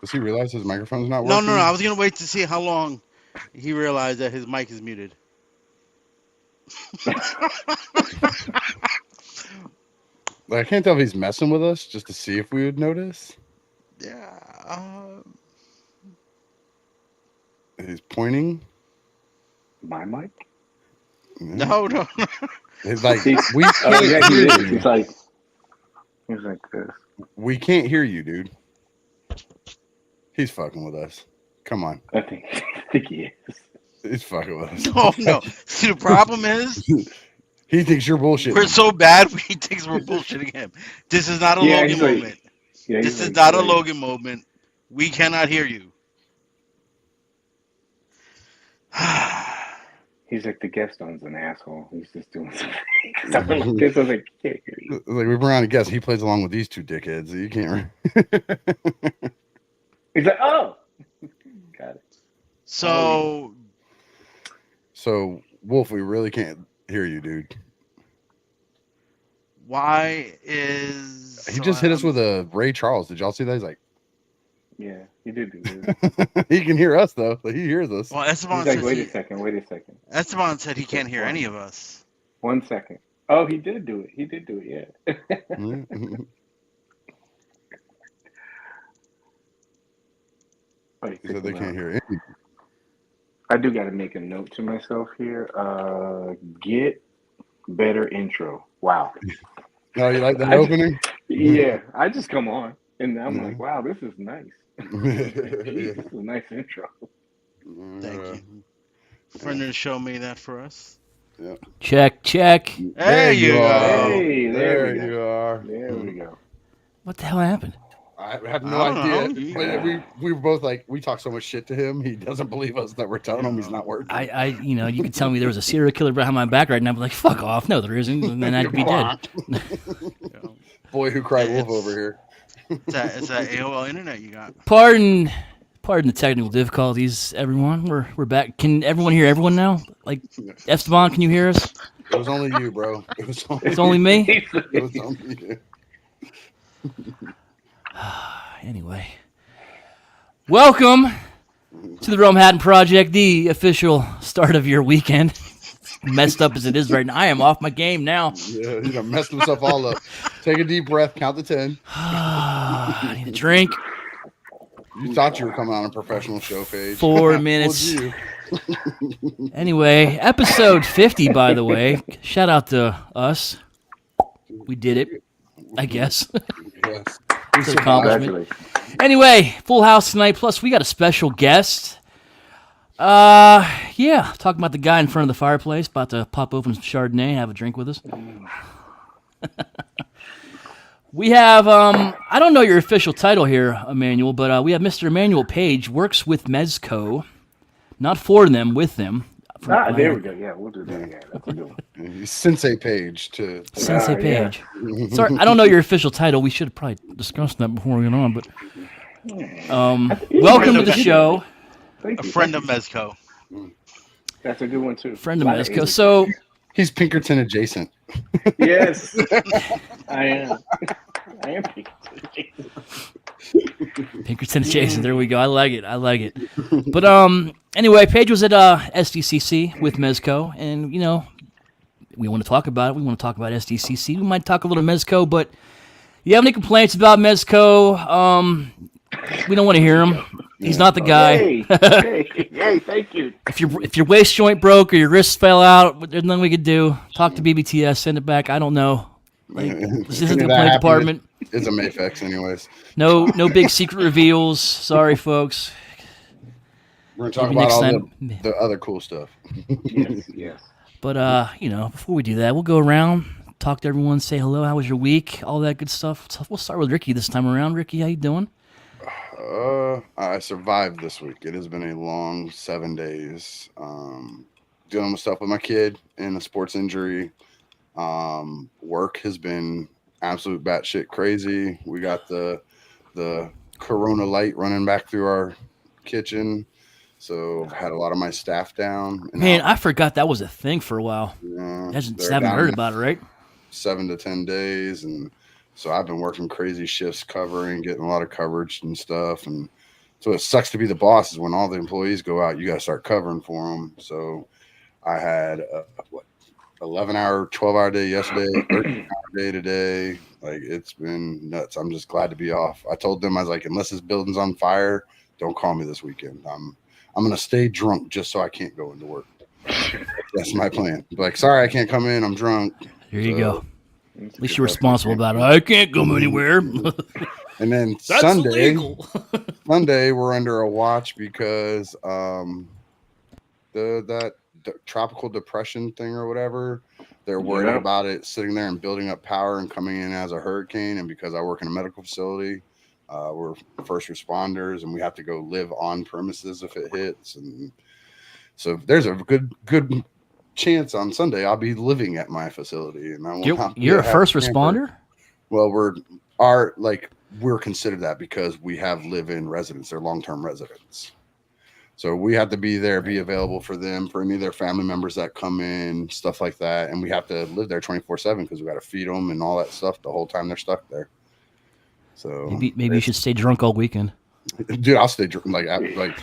Does he realize his microphone's not No, no, no. I working? was gonna wait to see how long he realized that his mic is muted. Like, I can't tell if he's messing with us just to see if we would notice. Yeah. He's pointing. My mic? Yeah. No, no, no. It's like He, we oh can't yeah, he hear is. you. He's like this. We can't hear you, dude. He's fucking with us. Come on. I think, I think he is. He's fucking with No, no. us. See, the problem is He thinks you're we're bullshitting. so bad. He thinks we're bullshitting him. This is not a Yeah, Logan he's like, moment. yeah, he's This is like, not a wait. Logan moment. We cannot hear you. He's like, the guest owns an asshole. He's just doing something. Cause I'm like this. I was like, can't hear you. Like we bring on a guest. He plays along with these two dickheads. You can't. He's like, oh, got it. Oh, So So Wolf, we really can't hear you, dude. why is He so just hit us I'm with a Ray Charles. Did y'all see that? He's like, yeah, he did do this. he can hear us though. Like, he hears us. well He's Esteban like, says wait a he second, wait a second. Esteban said he He said, can't hear any of us. 1 second. Oh, he did do it. He did do it. Yeah. Yeah. Oh, he He kicked said they him can't out. hear any. I do got to make a note to myself here. Get better intro. Wow. No, you like that I just, opening? yeah, I just come on and I'm Yeah. like, wow, this is nice. Jeez, this is a nice intro. Thank Yeah. you. Friend of the show made that for us. Yeah. Check, check. There you go. Hey, there we There go. you are. There we go. What the hell happened? I have no I don't idea. know. You- But we were both like, we talk so much shit to him. He doesn't believe us that we're telling him he's not working. You could tell me there was a serial killer behind my back right now. I'd be like, fuck off. No, there isn't. And then I'd be dead. you know, Boy who cried wolf It's- over here. it's that AOL internet you got. Pardon the technical difficulties, everyone. We're back. Can everyone hear everyone now? Like, Esteban, can you hear us? It was only you, bro. It was It's only me? It was only you. Anyway. Welcome to the Realmhattan Project, the official start of your weekend. Messed up as it is right now. I am off my game now. Yeah, he done messed himself all up. Take a deep breath, count to 10. I need a drink. You thought you were coming on a professional show page. 4 Fooled minutes. you. Anyway, episode 50, by the way. Shout out to us. We did it, I guess. Yes. It's an accomplishment. Congratulations. Anyway, full house tonight. Plus, we got a special guest. Yeah, talking about the guy in front of the fireplace, about to pop open some Chardonnay and have a drink with us. We have, I don't know your official title here, Emmanuel, but we have Mr. Emmanuel Page, works with Mezco. Not for them, with them. There we go. Yeah, we'll do that. Yeah, that's a good one. Sensei page to Sensei yeah. Page. Sorry, I don't know your official title. We should have probably discussed that before we went on, but welcome to the show. Thank A you. friend of Mezco. That's a good one too. Friend of Lot Mezco. A's. So, He's Pinkerton adjacent. Yes, I am. I am. Pinkerton Jason, there we go. I like it. But anyway, Paige was at SDCC with Mezco, and we want to talk about it. We want to talk about SDCC. We might talk a little Mezco, but you have any complaints about Mezco? We don't want to hear them. He's not the guy. Hey, thank you. If your waist joint broke or your wrist fell out, there's nothing we could do. Talk to BBTS, send it back. I don't know. This isn't the complaint department. It's a Mayfex, anyways. No big secret reveals. Sorry, folks. We're gonna talk Maybe about next all time. the other cool stuff. Yes. But before we do that, we'll go around, talk to everyone, say hello. How was your week? All that good stuff. So we'll start with Ricky this time around. Ricky, how you doing? I survived this week. It has been a long 7 days. Dealing with stuff with my kid and a sports injury. Work has been absolute batshit crazy. We got the Corona light running back through our kitchen, so had a lot of my staff down. And Man, I forgot that was a thing for a while. yeah, Haven't they're down heard about it, right? 7 to 10 days, and so I've been working crazy shifts covering, getting a lot of coverage and stuff, and So it sucks to be the boss is when all the employees go out, you got to start covering for them. So I had what 11-hour, 12-hour day yesterday, 13-hour day today. Like it's been nuts. I'm just glad to be off. I told them I was like, unless this building's on fire, don't call me this weekend. I'm gonna stay drunk just so I can't go into work. That's my plan. Like, sorry, I can't come in. I'm drunk. Here you So, go. At least you're responsible about it. I can't go anywhere. and then That's Sunday, illegal. Sunday we're under a watch because that tropical depression thing or whatever. They're worried Yep. about it sitting there and building up power and coming in as a hurricane. And because I work in a medical facility, we're first responders and we have to go live on premises if it hits. And so there's a good chance on Sunday I'll be living at my facility and I will not be You're a first camper. responder? Well, we're considered that because we have live-in residents. They're long-term residents. So we have to be there, be available for them, for any of their family members that come in, stuff like that. And we have to live there 24/7 because we got to feed them and all that stuff the whole time they're stuck there. So Maybe you should stay drunk all weekend. dude, I'll stay drunk. Like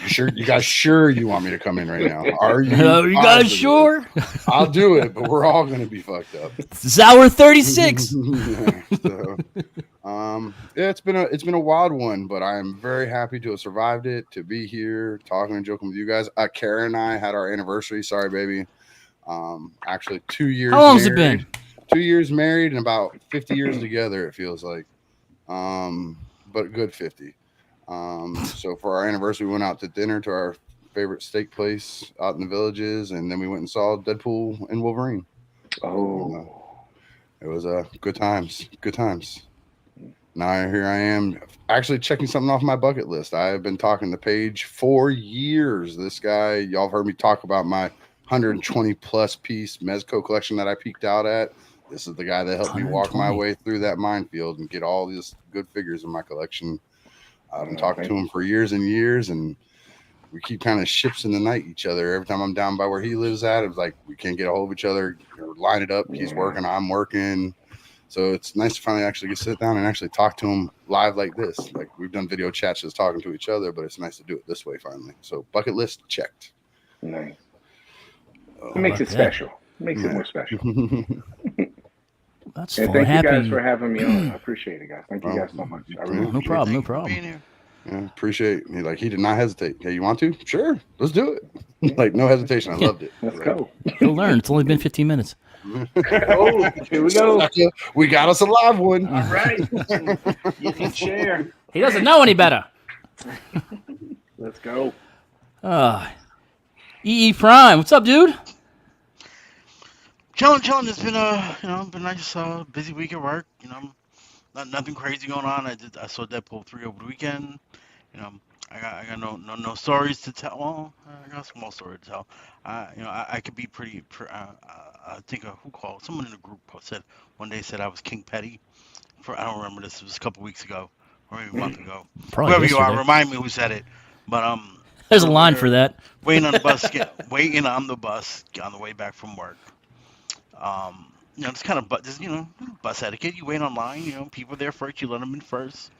you guys sure you want me to come in right now? Are you? You guys positive? sure? I'll do it, but we're all going to be fucked up. It's hour 36. Yeah, so, yeah, it's been a wild one, but I am very happy to have survived it, to be here talking and joking with you guys. Kara and I had our anniversary. Sorry, baby. Actually, 2 years. How long has it been? 2 years married and about 50 years together. It feels like, but a good 50. So for our anniversary, we went out to dinner to our favorite steak place out in the Villages, and then we went and saw Deadpool and Wolverine. Oh, It was good times. Good times. Now here I am, actually checking something off my bucket list. I've been talking to Paige for years. This guy, y'all have heard me talk about my 120 plus piece Mezco collection that I peaked out at. This is the guy that helped me walk my 120. way through that minefield and get all these good figures in my collection. I've been talking to him for years and years, and we keep kind of ships in the night each other. Every time I'm down by where he lives at, it's like we can't get a hold of each other or line it up. He's working, I'm working. So it's nice to finally actually get sit down and actually talk to him live like this. Like we've done video chats just talking to each other, but it's nice to do it this way finally. So bucket list checked. nice. It makes it special. It makes it more special. That's And fun. thank you guys Happy. for having me on. I appreciate it, guys. Thank you guys so much. I really No problem. No Thank you for problem. being here. Yeah, appreciate it. He did not hesitate. Hey, you want to? Sure, let's do it. Like no hesitation. I loved it. Let's go. You'll learn. It's only been 15 minutes. Oh, here we go. We got us a live one. All right. You can share. He doesn't know any better. Let's go. EE Prime, what's up, dude? Chilling. It's been been nice, busy week at work. Nothing crazy going on. I saw Deadpool 3 over the weekend. I got no stories to tell. Well, I got a small story to tell. I could be pretty. I think who called? Someone in the group said one day said I was King Petty. I don't remember this. It was a couple weeks ago, or maybe a month ago. Probably Whoever you yesterday. are, remind me who said it. But There's a line for that. waiting on the bus, waiting on the bus on the way back from work. It's kind of bus etiquette. You wait online. People there first. You let them in first.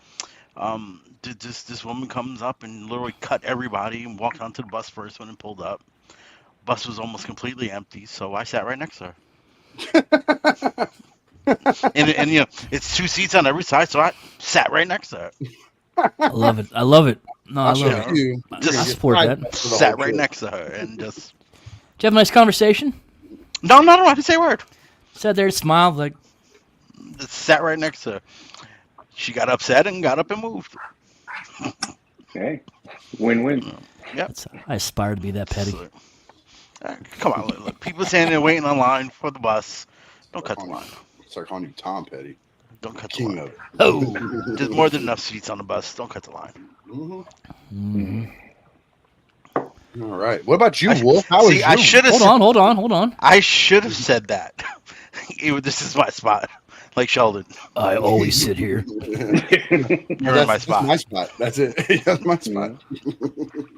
This woman comes up and literally cut everybody and walked onto the bus first when it pulled up. Bus was almost completely empty, so I sat right next to her. and it's 2 seats on every side, so I sat right next to her. I love it. No, I love it. You. Just I support that. Sat right next to her and just. Did you have a nice conversation? No, I didn't say a word. Sat there, smiled, like, Just sat right next to her. She got upset and got up and moved. Hey, win-win. Yep. I aspire to be that petty. So, come on, look. People saying they're waiting online for the bus. Don't cut the line. Start calling you Tom Petty. Don't cut the King line. of it. Oh. There's more than enough seats on the bus. Don't cut the line. Mm-hmm. All right. What about you, Wolf? How was See, you? I should have. Hold on. I should have said that. This is my spot, like Sheldon. I always sit here. You're in my spot. That's my spot. That's it. That's my spot.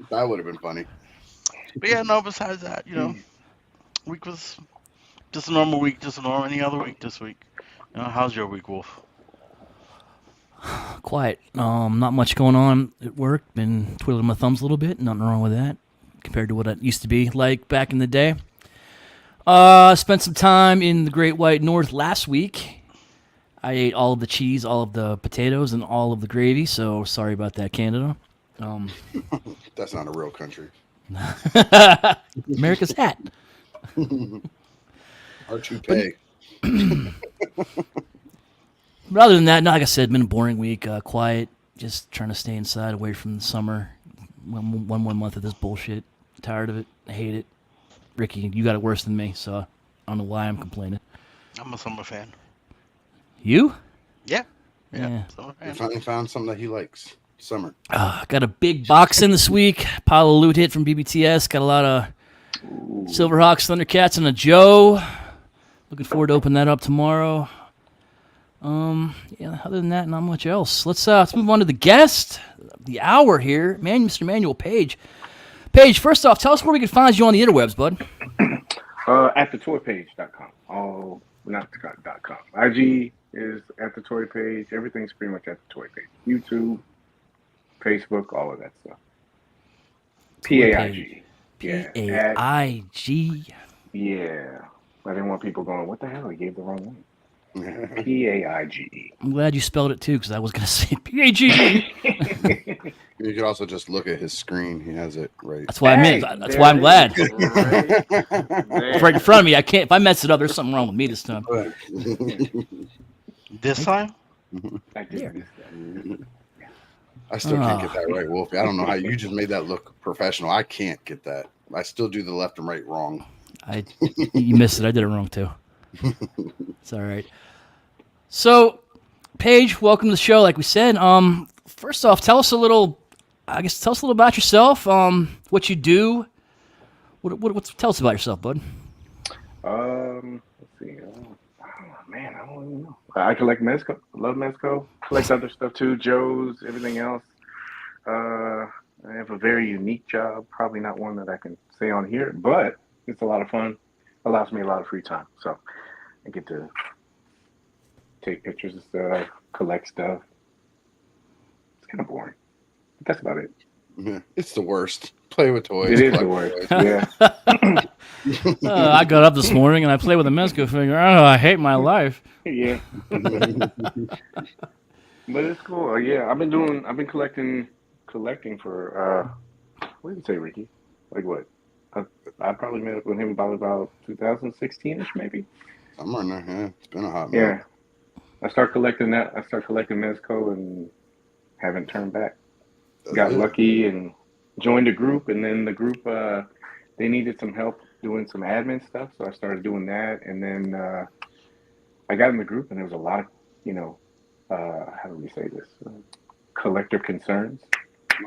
That would have been funny. But yeah, no. Besides that, week was just a normal week, just a normal any other week this week. How's your week, Wolf? quiet. Not much going on at work. Been twiddling my thumbs a little bit. Nothing wrong with that compared to what it used to be like back in the day. Spent some time in the Great White North last week. I ate all of the cheese, all of the potatoes, and all of the gravy. So sorry about that, Canada. Um, That's not a real country. America's hat. Our to But pay. But other than that, no, like I said, been a boring week. Quiet, just trying to stay inside, away from the summer. One more month of this bullshit. Tired of it. I hate it. Ricky, you got it worse than me, so I don't know why I'm complaining. I'm a summer fan. You? Yeah, yeah, Yeah. summer He fan. finally found something that he likes. Summer. Got a big box in this week. Pile of loot hit from BBTS. Got a lot of Ooh. Silverhawks, Thundercats, and a Joe. Looking forward to open that up tomorrow. Yeah. Other than that, not much else. Let's move on to the guest, the hour here, Mr. Manuel Page. Page, first off, tell us where we can find you on the interwebs, bud. At thetoypage.com. Oh, not .com. IG is at the toy page. Everything's pretty much at the toy page. YouTube, Facebook, all of that stuff. Toy Page. PAIG. P Yeah. A I G. Yeah. I didn't want people going, what the hell? He gave the wrong one. PAIGE. I'm glad you spelled it too, because I was gonna say PAGE. You could also just look at his screen. He has it right. That's why I meant. Hey, That's there why I'm it glad. is. Right It's right in front of me. I can't. If I mess it up, there's something wrong with me this time. This time, I did miss that. I still can't get that right, Wolfie. I don't know how you just made that look professional. I can't get that. I still do the left and right wrong. You missed it. I did it wrong too. It's all right. So, Paige, welcome to the show. Like we said, first off, tell us a little. I guess tell us a little about yourself. What you do. Tell us about yourself, bud. Let's see. Man, I don't even know. I collect Mezco. Love Mezco. Collect other stuff too. Joe's, everything else. I have a very unique job. Probably not one that I can say on here, but it's a lot of fun. Allows me a lot of free time, so I get to take pictures of stuff, collect stuff. It's kind of boring. But that's about it. Yeah, it's the worst. Play with toys. It is the collect worst. toys. Yeah. I got up this morning and I played with a Mezco figure. Oh, I hate my life. Yeah. But it's cool. Yeah, I've been collecting for what did you say, Ricky? Like what? I probably met up with him about 2016ish, maybe. Somewhere in there. Yeah, it's been a hot minute. Yeah. I start collecting that. I start collecting Mezco and haven't turned back. That's Got it. lucky and joined a group, and then the group they needed some help doing some admin stuff, so I started doing that, and then I got in the group, and there was a lot of you know how do we say this collector concerns.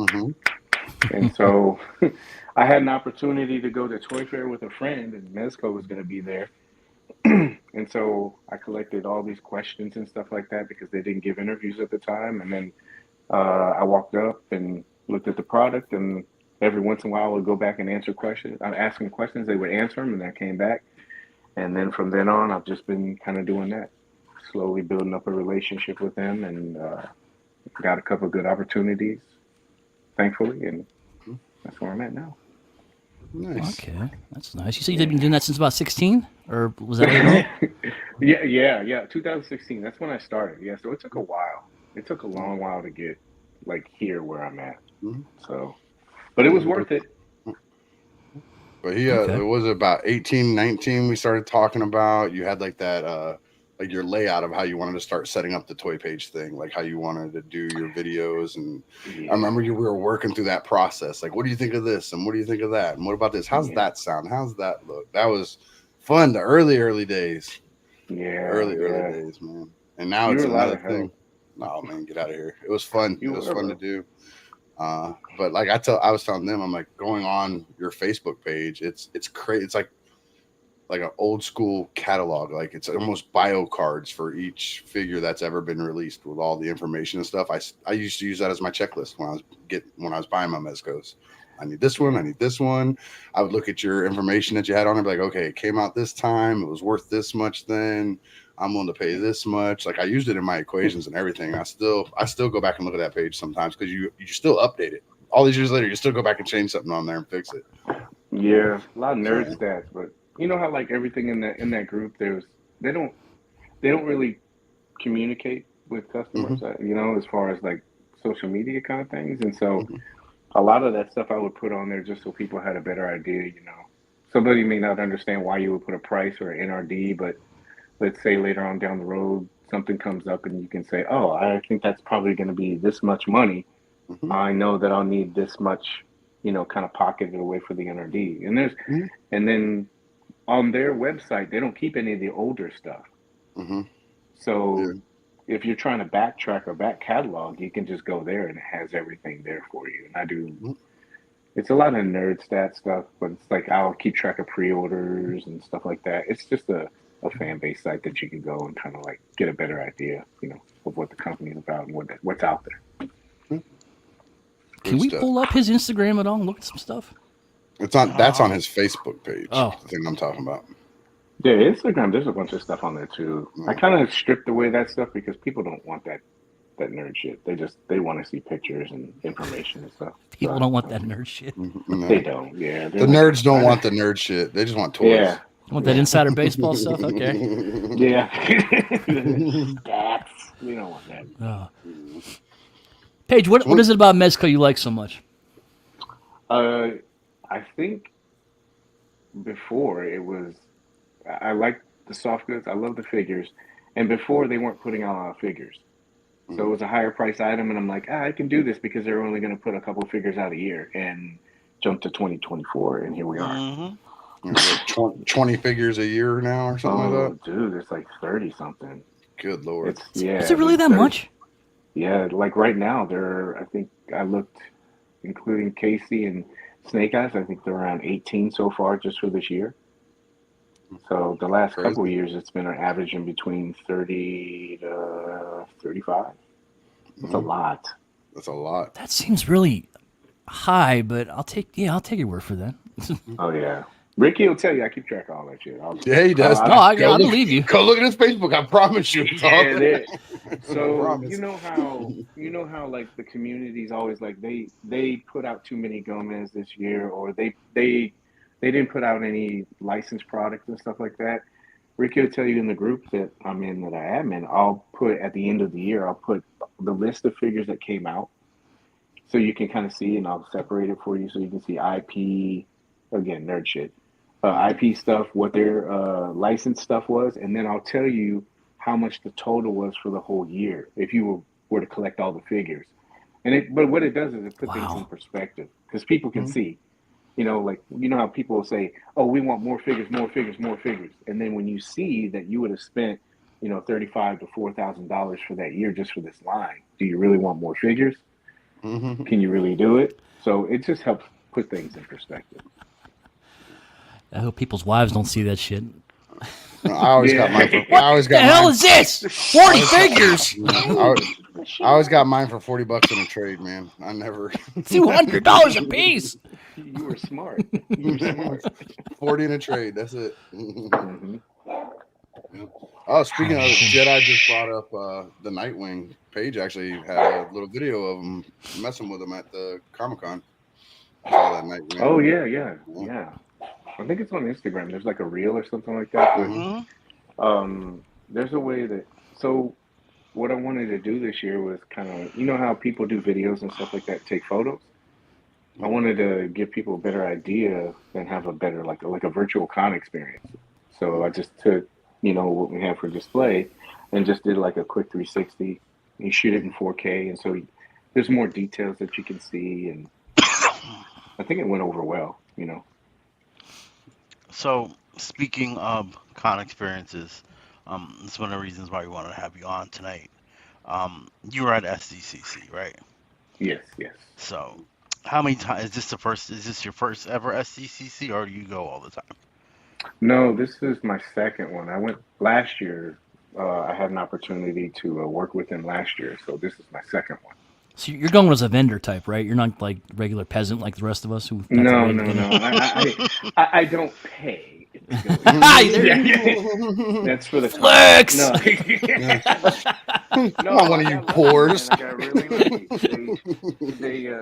Mm-hmm. And so I had an opportunity to go to Toy Fair with a friend, and Mezco was going to be there. And so I collected all these questions and stuff like that because they didn't give interviews at the time. And then I walked up and looked at the product, and every once in a while I would go back and answer questions. I'd ask them questions, they would answer them, and I came back. And then from then on, I've just been kind of doing that, slowly building up a relationship with them, and got a couple of good opportunities, thankfully, and that's where I'm at now. Nice. Okay, that's nice. You said you've been doing that since about 16, or was that later on? Yeah. 2016. That's when I started. Yeah, so it took a while. It took a long while to get like here where I'm at. Mhm. So, but it was worth it. But he, Okay. it was about 18, 19 we started talking about. You had like that, like your layout of how you wanted to start setting up the toy page thing, like how you wanted to do your videos. And I Yeah, remember we were working through that process. Like, what do you think of this? And what do you think of that? And what about this? How's yeah, that sound? How's that look? That was fun. The early days, yeah, early yeah. days, man. And now You it's were a lot another of thing. help. No, man, get out of here. It was fun. You It was were, fun to bro. do. But like I was telling them, I'm like going on your Facebook page. It's crazy. It's like an old school catalog. Like it's almost bio cards for each figure that's ever been released with all the information and stuff. I used to use that as my checklist when I was buying my Mezcos. I need this one. I need this one. I would look at your information that you had on it, be like, okay, it came out this time. It was worth this much then. I'm willing to pay this much. Like I used it in my equations and everything. I still go back and look at that page sometimes because you still update it. All these years later, you still go back and change something on there and fix it. Yeah, a lot of nerd So, stats, but you know how like everything in that group, they don't they don't really communicate with hmm customers, you know, as far as like social media kind of things. And so hmm a lot of that stuff I would put on there just so people had a better idea, you know. Somebody may not understand why you would put a price or an NRD, but let's say later on down the road something comes up and you can say, "Oh, I think that's probably going to be this much money. hmm I know that I'll need this much, you know, kind of pocketed away for the NRD." And then on their website, they don't keep any of the older stuff. hmm So Yeah. if you're trying to backtrack or back catalog, you can just go there and it has everything there for you. And I do, Mhm. it's a lot of nerd stat stuff, but it's like I'll keep track of pre-orders and stuff like that. It's just a fan base site that you can go and kind of like get a better idea, you know, of what the company is about and what's out there. Yeah. Can Good we stuff. pull up his Instagram at all and look at some stuff? It's on. That's on Um, his Facebook page. Oh, The thing I'm talking about. Yeah, Instagram, there's a bunch of stuff on there too. I Yeah. kind of stripped away that stuff because people don't want that nerd shit. They want to see pictures and information and stuff. people So don't want that nerd shit. they No. don't. Yeah, The they're like, nerds don't I want don't, the nerd shit. They just want toys. yeah, You want that yeah, insider baseball stuff? Okay. yeah. Stats. We don't want that. Oh. Paige, what So is it about Mezco you like so much? Uh, I think before it was, I like the soft goods. I love the figures, and before they weren't putting out a lot of figures. So it Mhm. was a higher price item, and I'm like, I can do this because they're only going to put a couple figures out a year, and jump to 2024, and here we are. hmm What, 20 figures a year now or something like that? Oh, dude, it's like 30 something. Good lord. It's Is it yeah, really there's that 30. much? Yeah, like right now, I think I looked, including Casey and Snake Eyes, I think they're around 18 so far just for this year. So the last couple of Crazy. years, it's been an average in between 30 to 35. It's a Mhm. lot. That's a lot. That seems really high, but I'll take your word for that. Oh yeah. Ricky will tell you I keep track of all that shit. Yeah, he does. No, I Go I look. believe you. Go look at his Facebook. I promise you, it's all yeah, there. I so promise. you know how like the community's always like they put out too many Gomez this year, or they didn't put out any licensed products and stuff like that. Ricky will tell you in the group that I'm in, that I am in, I'll put at the end of the year, I'll put the list of figures that came out so you can kind of see, and I'll separate it for you so you can see IP, again, nerd shit, Mhm. IP stuff, what their license stuff was, and then I'll tell you how much the total was for the whole year if you were to collect all the figures. But what it does is it put things in Wow. perspective because people can Mhm. see, you know, like, you know how people will say, "Oh, we want more figures, more figures, more figures," and then when you see that you would have spent, you know, $35 to $4,000 for that year just for this line, do you really want more figures? Mhm. Can you really do it? So it just helps put things in perspective. I hope people's wives don't see that shit. No, I always got mine Yeah. for. I What always the got hell mine. is this? I 40 always got. figures? I always got mine for $40 in a trade, man. I never. $200 a piece? You were smart. You were smart. 40 in a trade. That's it. Hmm. Yeah. Oh, Oh, speaking my of goodness. Jedi, just brought up the Nightwing page. Actually, had a little video of him messing with him at the Comic Con. Saw that Oh Nightwing. yeah, yeah, Yeah. yeah. I think it's on Instagram. There's like a reel or something like that. hmm hmm But there's a way that so what I wanted to do this year was kind of, you know how people do videos and stuff like that, take photos. I hmm wanted to give people a better idea and have a better like a virtual con experience. So I just took, you know, what we have for display and just did like a quick 360. You shoot it in 4K, and so there's more details that you can see, and I think it went over well. You know. So, speaking of con experiences, it's one of the reasons why we wanted to have you on tonight. You were at SDCC, right? Yes, yes. So, how many times is this the first? Is this your first ever SDCC, or do you go all the time? No, this is my second one. I went last year. I had an opportunity to work with him last year, so this is my second one. So you're going as a vendor type, right? You're not like regular peasant like the rest of us who got to No, wait in no, line. no. I don't pay to go in. There Yeah, you yeah. That's for the con. flex. No, I'm no. not But one I of you got lucky, man. poors. I got really lucky. They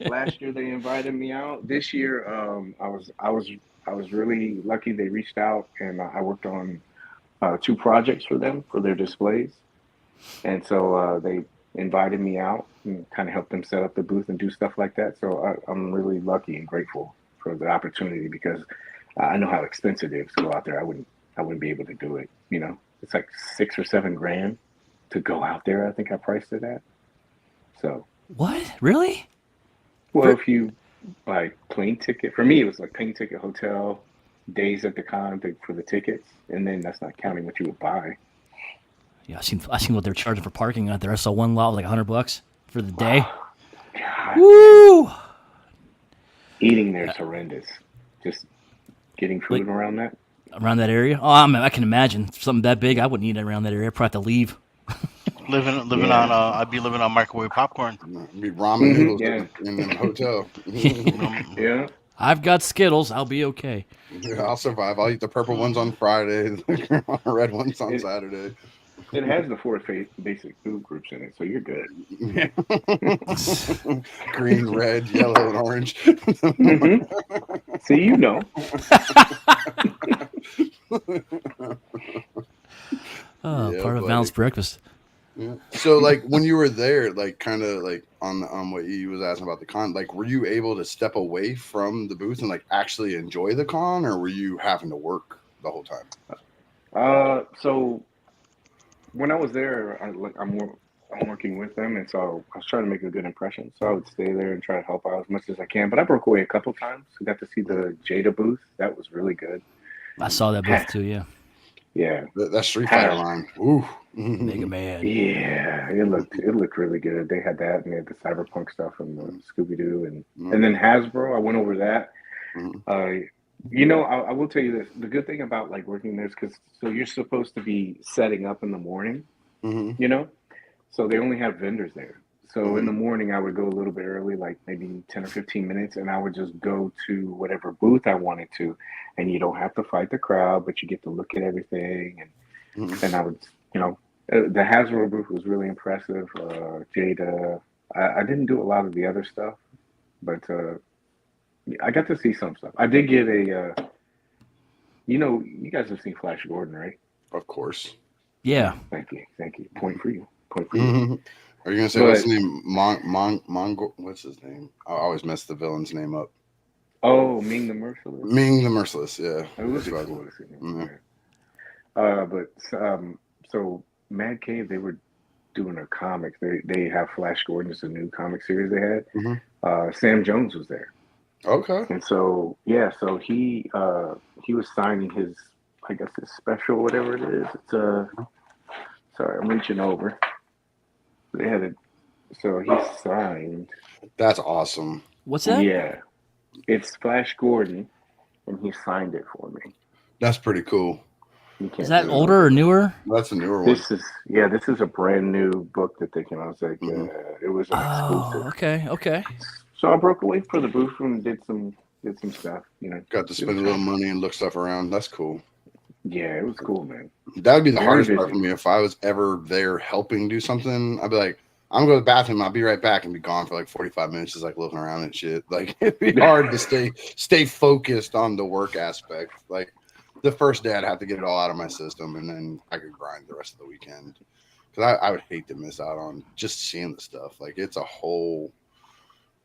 last year they invited me out. This year, I was really lucky. They reached out and I worked on two projects for them for their displays, and so they invited me out and kind of helped them set up the booth and do stuff like that. So I'm really lucky and grateful for the opportunity because I know how expensive it is to go out there. I wouldn't be able to do it. It's like 6 or 7 grand to go out there. I think I priced it at. So, What? Really? well, For if you buy plane ticket, for me it was like plane ticket, hotel, days at the for the tickets, and then that's not counting what you would buy. yeah, I seen what they're charging for parking out there. I saw one lot was like $100 for the day. Wow, God, man, Woo! eating there is horrendous. Just getting Like food around that. around that area. Oh, I can imagine something that big. I wouldn't eat it around that area. I'd probably have to leave. living on Yeah. I'd be living on microwave popcorn. Be ramen noodles Yeah. in the hotel. Yeah. I've got Skittles. I'll be okay. Yeah, I'll survive. I'll eat the purple ones on Friday, the red ones on It Saturday. it has the four basic food groups in it, so you're good. Yeah. Green, red, yellow, and orange. Hmm. See, Oh, Yeah, part of buddy. balanced breakfast. Yeah. So, like, when you were there, like, kind of like on what you was asking about the con, like, were you able to step away from the booth and like actually enjoy the con, or were you having to work the whole time? So when I was there, I'm working with them, and so I was trying to make a good impression. So I would stay there and try to help out as much as I can. But I broke away a couple times. I got to see the Jada booth. That was really good. I saw that booth too. Yeah, Yeah. That Street Fighter Ha- line. Ooh. Mega Man. Yeah, it looked really good. They had that, and they had the cyberpunk stuff and the Scooby Doo, and then Hasbro. I went over that. Uh, I will tell you this: the good thing about like working there is because so you're supposed to be setting up in the morning, Mm-hmm. you know, so they only have vendors there. So in Mm-hmm. the morning, I would go a little bit early, like maybe 10 or 15 minutes, and I would just go to whatever booth I wanted to, and you don't have to fight the crowd, but you get to look at everything, and I would, you know, the Hasbro booth was really impressive. Jada, I didn't do a lot of the other stuff, but I got to see some stuff. I did get you guys have seen Flash Gordon, right? Of course. Yeah. Thank you. Point for you. Point for you. Mm-hmm. Are you gonna say what's But his name? Mongol. What's his name? I always mess the villain's name up. oh, Ming the Merciless. Ming the Merciless. Yeah, It would that's be what I cool was. to see him. Mm-hmm. Yeah. But so Mad Cave, they were doing a comic. They have Flash Gordon. It's a new comic series they had. Mm-hmm. Sam Jones was there, Okay. and so yeah, so he was signing his, I guess his special, whatever it is. It's sorry, I'm reaching over. They had it, so he signed. That's awesome. What's that? Yeah, it's Flash Gordon, and he signed it for me. That's pretty cool. You Is can't that see it. older or newer? That's a newer one. This is a brand new book that they came out. It's like Mm-hmm. it was an exclusive. Oh, okay, okay. So I broke away for the booth and did some stuff. Got to It was spend a little fun. money and look stuff around. That's cool. Yeah, it was cool, man. That would be the Very hardest part for busy. me if I was ever there helping do something. I'd be like, I'm going to the bathroom. I'll be right back and be gone for like 45 minutes, just like looking around and shit. Like it'd be hard to stay focused on the work aspect. Like the first day, I'd have to get it all out of my system, and then I could grind the rest of the weekend. Because I would hate to miss out on just seeing the stuff. Like it's a whole.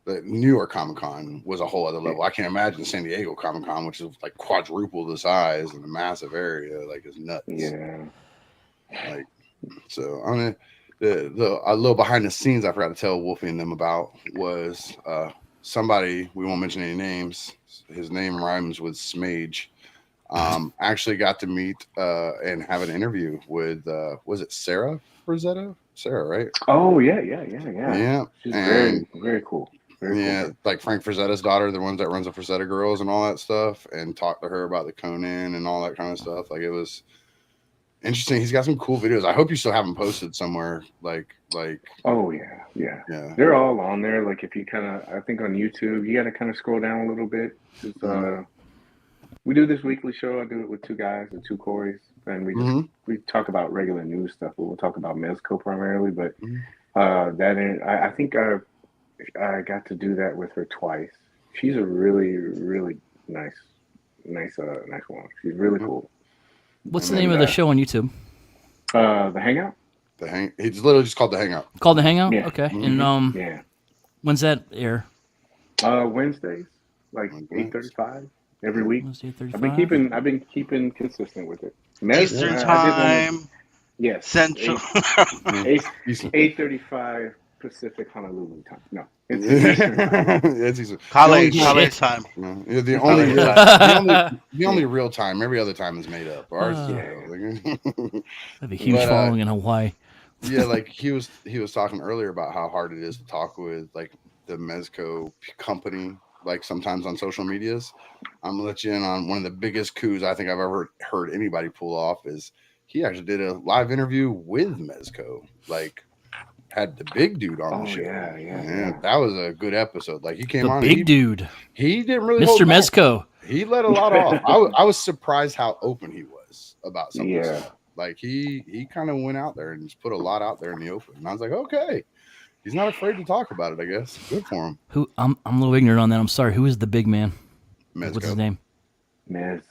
The New York Comic Con was a whole other level. I can't imagine San Diego Comic Con, which is like quadruple the size in a massive area. Like it's nuts. Yeah. Like so. I mean, the a little behind the scenes I forgot to tell Wolfie and them about was somebody, we won't mention any names. His name rhymes with Smage. Actually got to meet and have an interview with was it Sarah Rosetta? Sarah, right? Oh yeah. Yeah, She's and very very cool. Very cool. yeah, like Frank Frazetta's daughter, the ones that runs the Frazetta Girls and all that stuff, and talked to her about the Conan and all that kind of stuff. Like it was interesting. He's got some cool videos. I hope you still have them posted somewhere. Like, Oh yeah, yeah. yeah. They're all on there. Like if you kind of, I think on YouTube, you got to kind of scroll down a little bit. Cause, Mm-hmm. we do this weekly show. I do it with two guys and two Corys, and Mm-hmm. we talk about regular news stuff. But we'll talk about Mezco primarily. But Mm-hmm. I think I got to do that with her twice. She's a really nice nice woman. She's really cool. What's And the name then of the show on YouTube? the Hangout. The hang. It's literally just called the Hangout. Called The Hangout. Yeah. Okay, and Mm-hmm. Yeah. when's that air? Wednesdays, like Nice. 8:35 every week. Wednesday 35. I've been keeping consistent with it. Mez, Yeah. Eastern I did one with, time, yes, Central. 8:35 Pacific Honolulu time. No, it's Eastern time. Yeah, it's easy. The only college, time, college Shit. time, yeah, the only college real, time. the Yeah, only real time. Every other time is made up. Ours is Uh, yeah, real. yeah. Like, have a huge but following in Hawaii. yeah, like he was talking earlier about how hard it is to talk with like the Mezco company. Like sometimes on social medias, I'm gonna let you in on one of the biggest coups I think I've ever heard anybody pull off. Is he actually did a live interview with Mezco? Like had the big dude on the Oh show. yeah, yeah, And yeah. that was a good episode. Like he came The on and big dude, he didn't really Mr. hold back. Mezco. He let a lot off. I was surprised how open he was about some of this Yeah, stuff. Like he kind of went out there and just put a lot out there in the open. And I was like, okay, he's not afraid to talk about it. I guess good for him, Who I'm a little ignorant on that. I'm sorry. Who is the big man? What's his Mezco, name? Mez.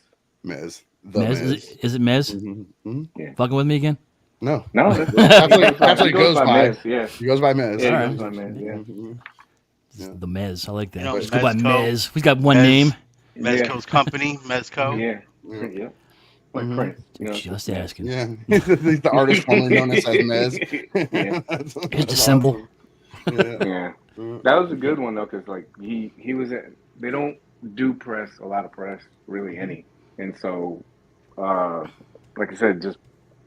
Mez, the Mez. Mez. Is it Mez? Mm-hmm. Yeah. Fucking with me again? No, No, that's what he he goes goes by by. Mez. Yeah, He goes by Mez. yeah, All he right. goes by Mez. Yeah, Mhm. Yeah, The Mez. I like You that. know, but Just go by Mezco, Mez. He's got one Mez, name. yeah, Mezco's company, Mezco. yeah, yeah. yeah. Like Mm-hmm. Prince, you know, it's Just just Mez. asking. Yeah, he's the artist formerly known as Mez. Yeah, Here's the That's symbol. awesome. Yeah. yeah. That was a good one though, because like he was at, they don't do press a lot of press really Mhm. any, and so uh like I said, just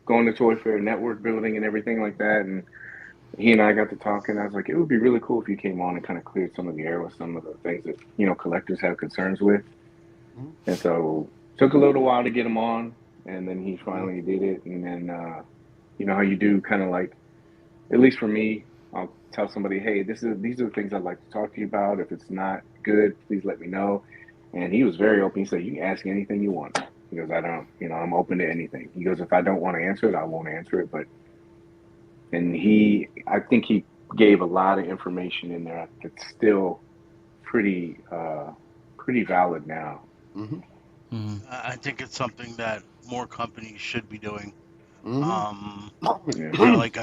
going to Toy Fair, network building, and everything like that, and he and I got to talking. I was like, it would be really cool if you came on and kind of cleared some of the air with some of the things that collectors have concerns with, Mhm. and so took a little while to get him on, and then he Mhm. finally did it, and then you know how you do kind of like, at least for me, I'll tell somebody, hey, these are the things I'd like to talk to you about. If it's not good, please let me know. And he was very open. He said, you can ask anything you want. He goes, I don't, I'm open to anything. He goes, if I don't want to answer it, I won't answer it. But, and I think he gave a lot of information in there that's still pretty, pretty valid now. Mhm. Mm. I think it's something that more companies should be doing. Mhm. Um, Yeah. like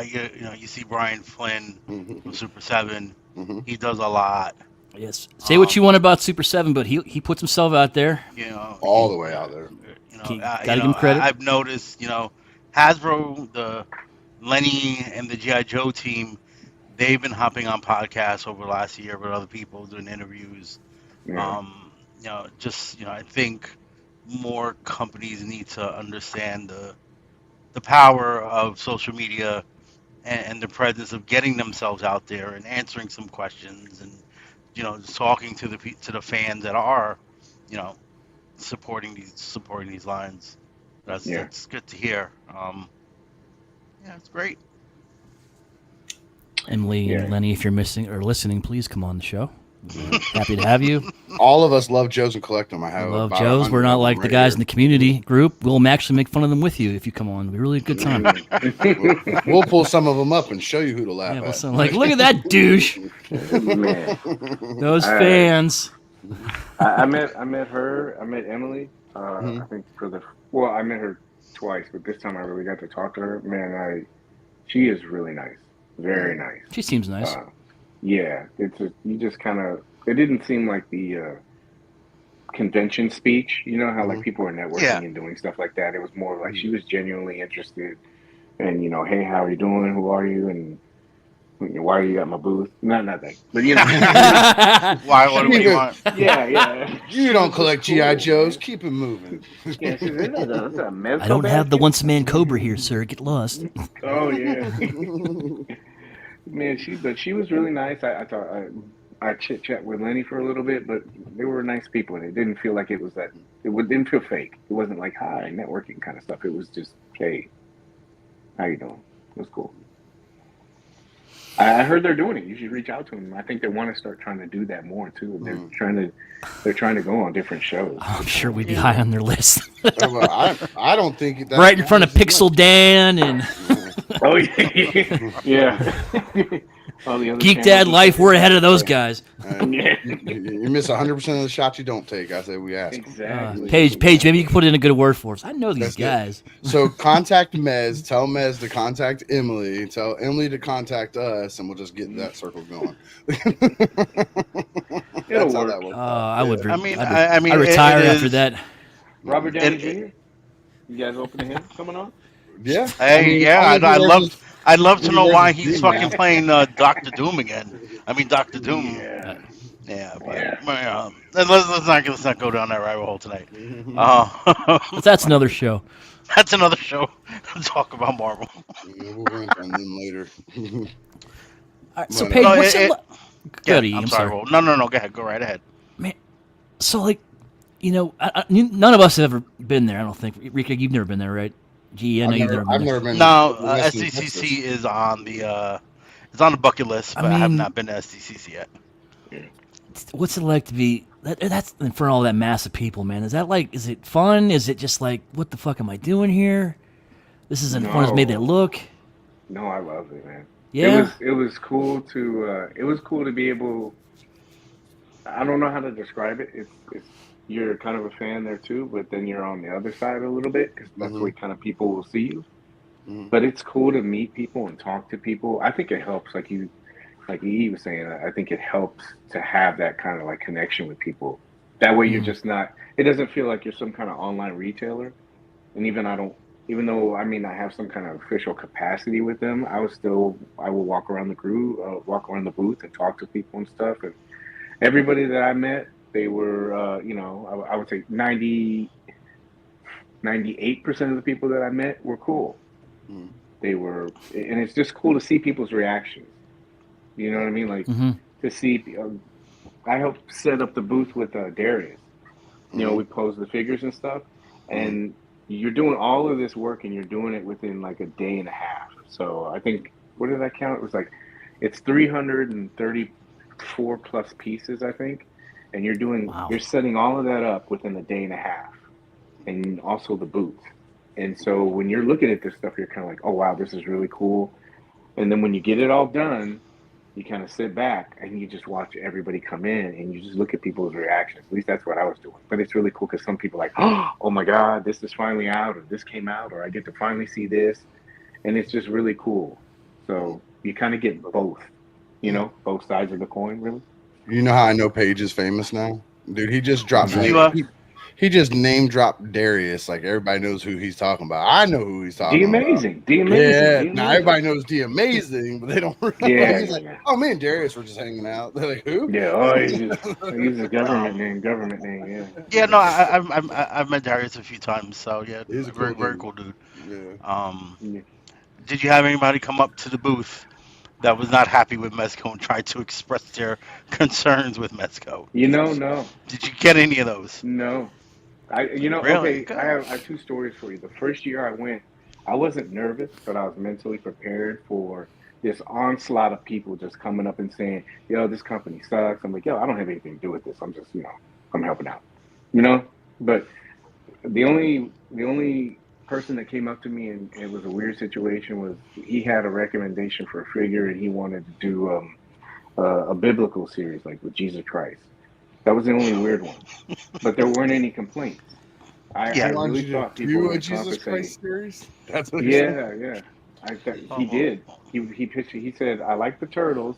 you see Brian Flynn from Mhm. Super Seven. Mhm. He does a lot. Yes. Say what you want Um, about Super Seven, but he puts himself out there. you know, All the way out there. Got to give him credit. I've noticed, Hasbro, the Lenny and the GI Joe team, they've been hopping on podcasts over the last year with other people doing interviews. Yeah. I think more companies need to understand the power of social media and the presence of getting themselves out there and answering some questions and just talking to the fans that are you know supporting these lines. Yeah. That's good to hear. Yeah, it's great. Emily and Yeah. Lenny, if you're missing or listening, please come on the show. Yeah. Happy to have you. All of us love Joe's and collect them. I We have love about Joe's. We're 100 not of like them the right guys in here. the community group. We'll actually make fun of them with you if you come on. It'll be really a good time. We'll pull some of them up and show you who to laugh Yeah, we'll at. sound like, look at that douche. Man. Those I, fans. I met her. I met Emily. Mhm. I think well, I met her twice, but this time I really got to talk to her. Man, she is really nice, very nice. She seems nice. Yeah, you just kind of. It didn't seem like the convention speech. You know how like Mhm. people are Yeah. networking and doing stuff like that. It was more like Mhm. she was genuinely interested, and hey, how are you doing? Who are you? And why are you at my booth? Not nothing, but Why? she What do was, you Keep want? yeah. You She don't was just collect GI cool, Joes. man. Keep it moving. Yeah, she said, "That's a I Mezco don't have badge the here." once a man cobra here, sir. Get lost. Oh yeah, man. But she was really nice. I thought I chit chat with Lenny for a little bit, but they were nice people, and it didn't feel like it was that. Didn't feel fake. It wasn't like hi networking kind of stuff. It was just hey. How you doing? That's cool. I heard they're doing it. You should reach out to them. I think they want to start trying to do that more too. Mm. They're trying to go on different shows, I'm which I sure think we'd is be Yeah. high cool. on their list. Well, I don't think that Right in front of matters as much. Pixel Dan and Yeah. Oh yeah, yeah. All the other Geek channels Dad and stuff. Life. We're Yeah, ahead of those Hey, guys. yeah. you miss 100% of the shots you don't take. I say we ask them. Exactly, Paige, maybe you exactly. can put in a good word for us. I know these That's it. guys. So contact Mez. Tell Mez to contact Emily. Tell Emily to contact us, and we'll just get that circle going. It'll That's how that work. works out. I Yeah. would, I mean, I it retire after is. that. Robert Mm. Downey It, Jr. You guys open to him coming on? Yeah. I Hey, mean, as yeah, long as he wears his, I'd love to he know wears why his he's green fucking mask. playing Doctor Doom again. I mean, Doctor Doom. Uh, Yeah, Yeah, but yeah. let's not go down that rabbit hole tonight. Uh, that's another show. that's another show to talk about Marvel. Yeah, we'll rant on them later. All right, so But Paige, No, what's it? yeah. Good, E. I'm I'm sorry. sorry, Well, no. Go ahead. Go right ahead. man. So like, none of us have ever been there. I don't think. Rika, you've never been there, right? Gee, I know you've never been I've there. never been to No, Western SDCC Texas. is on the it's on the bucket list, I but I have mean, not been to SDCC yet. what's it like to be that's in front of all that mass of people, man? Is that like? Is it fun? Is it just like, what the fuck am I doing here? This isn't fun as made it No, look. no, I love it, man. Yeah. It was cool to be able. I don't know how to describe it. It's you're kind of a fan there too, but then you're on the other side a little bit because that's Hmm. where kind of people will see you. Hmm. But it's cool to meet people and talk to people. I think it helps, like he was saying. I think it helps to have that kind of like connection with people. That way, you're Mm. just not. It doesn't feel like you're some kind of online retailer. And even I don't. Even though I mean I have some kind of official capacity with them, I will walk around the crew, walk around the booth and talk to people and stuff. And everybody that I met, they were, I would say 98% of the people that I met were cool. Hmm. They were, and it's just cool to see people's reactions. You know what I mean? Like Mm-hmm. to see, I helped set up the booth with Darius. Hmm. We pose the figures and stuff, Hmm. and you're doing all of this work and you're doing it within like a day and a half. So I think, what did I count? It was like, it's 334 plus pieces, I think. And Wow. you're setting all of that up within a day and a half, and also the booth. And so when you're looking at this stuff, you're kind of like, oh wow, this is really cool. And then when you get it all done, you kind of sit back and you just watch everybody come in and you just look at people's reactions. At least that's what I was doing. But it's really cool because some people are like, oh my God, this is finally out, or this came out, or I get to finally see this. And it's just really cool. So you kind of get both, both sides of the coin, really. You know how I know Paige is famous now, dude? He just dropped How You you know? he just name dropped Darius. Like everybody knows who he's talking about. I know who he's The talking about. amazing, the amazing, Yeah, the now amazing. everybody knows the amazing, but they don't. Yeah, He's yeah, like, yeah. oh, me and Darius were just hanging out. They're like, who? Yeah, oh, he's a um government name, yeah. yeah, no, I've met Darius a few times, so yeah, He's a very cool very dude. cool dude. Yeah. Um, Yeah. did you have anybody come up to the booth that was not happy with Mezco and tried to express their concerns with Mezco? No, Did you get any of those? no. Really? Okay, Good. I have two stories for you. The first year I went, I wasn't nervous, but I was mentally prepared for this onslaught of people just coming up and saying, yo, this company sucks. I'm like, yo, I don't have anything to do with this. I'm just, I'm helping out. You know? But the only person that came up to me and it was a weird situation was he had a recommendation for a figure and he wanted to do a biblical series like with Jesus Christ. That was the only weird one. But there weren't any complaints. I Yeah. He wanted really you to thought people were do a going to come up Jesus and say, Christ series. That's what he said. "Yeah, yeah." I thought he Oh, did. He pitched it. He said, "I like the turtles.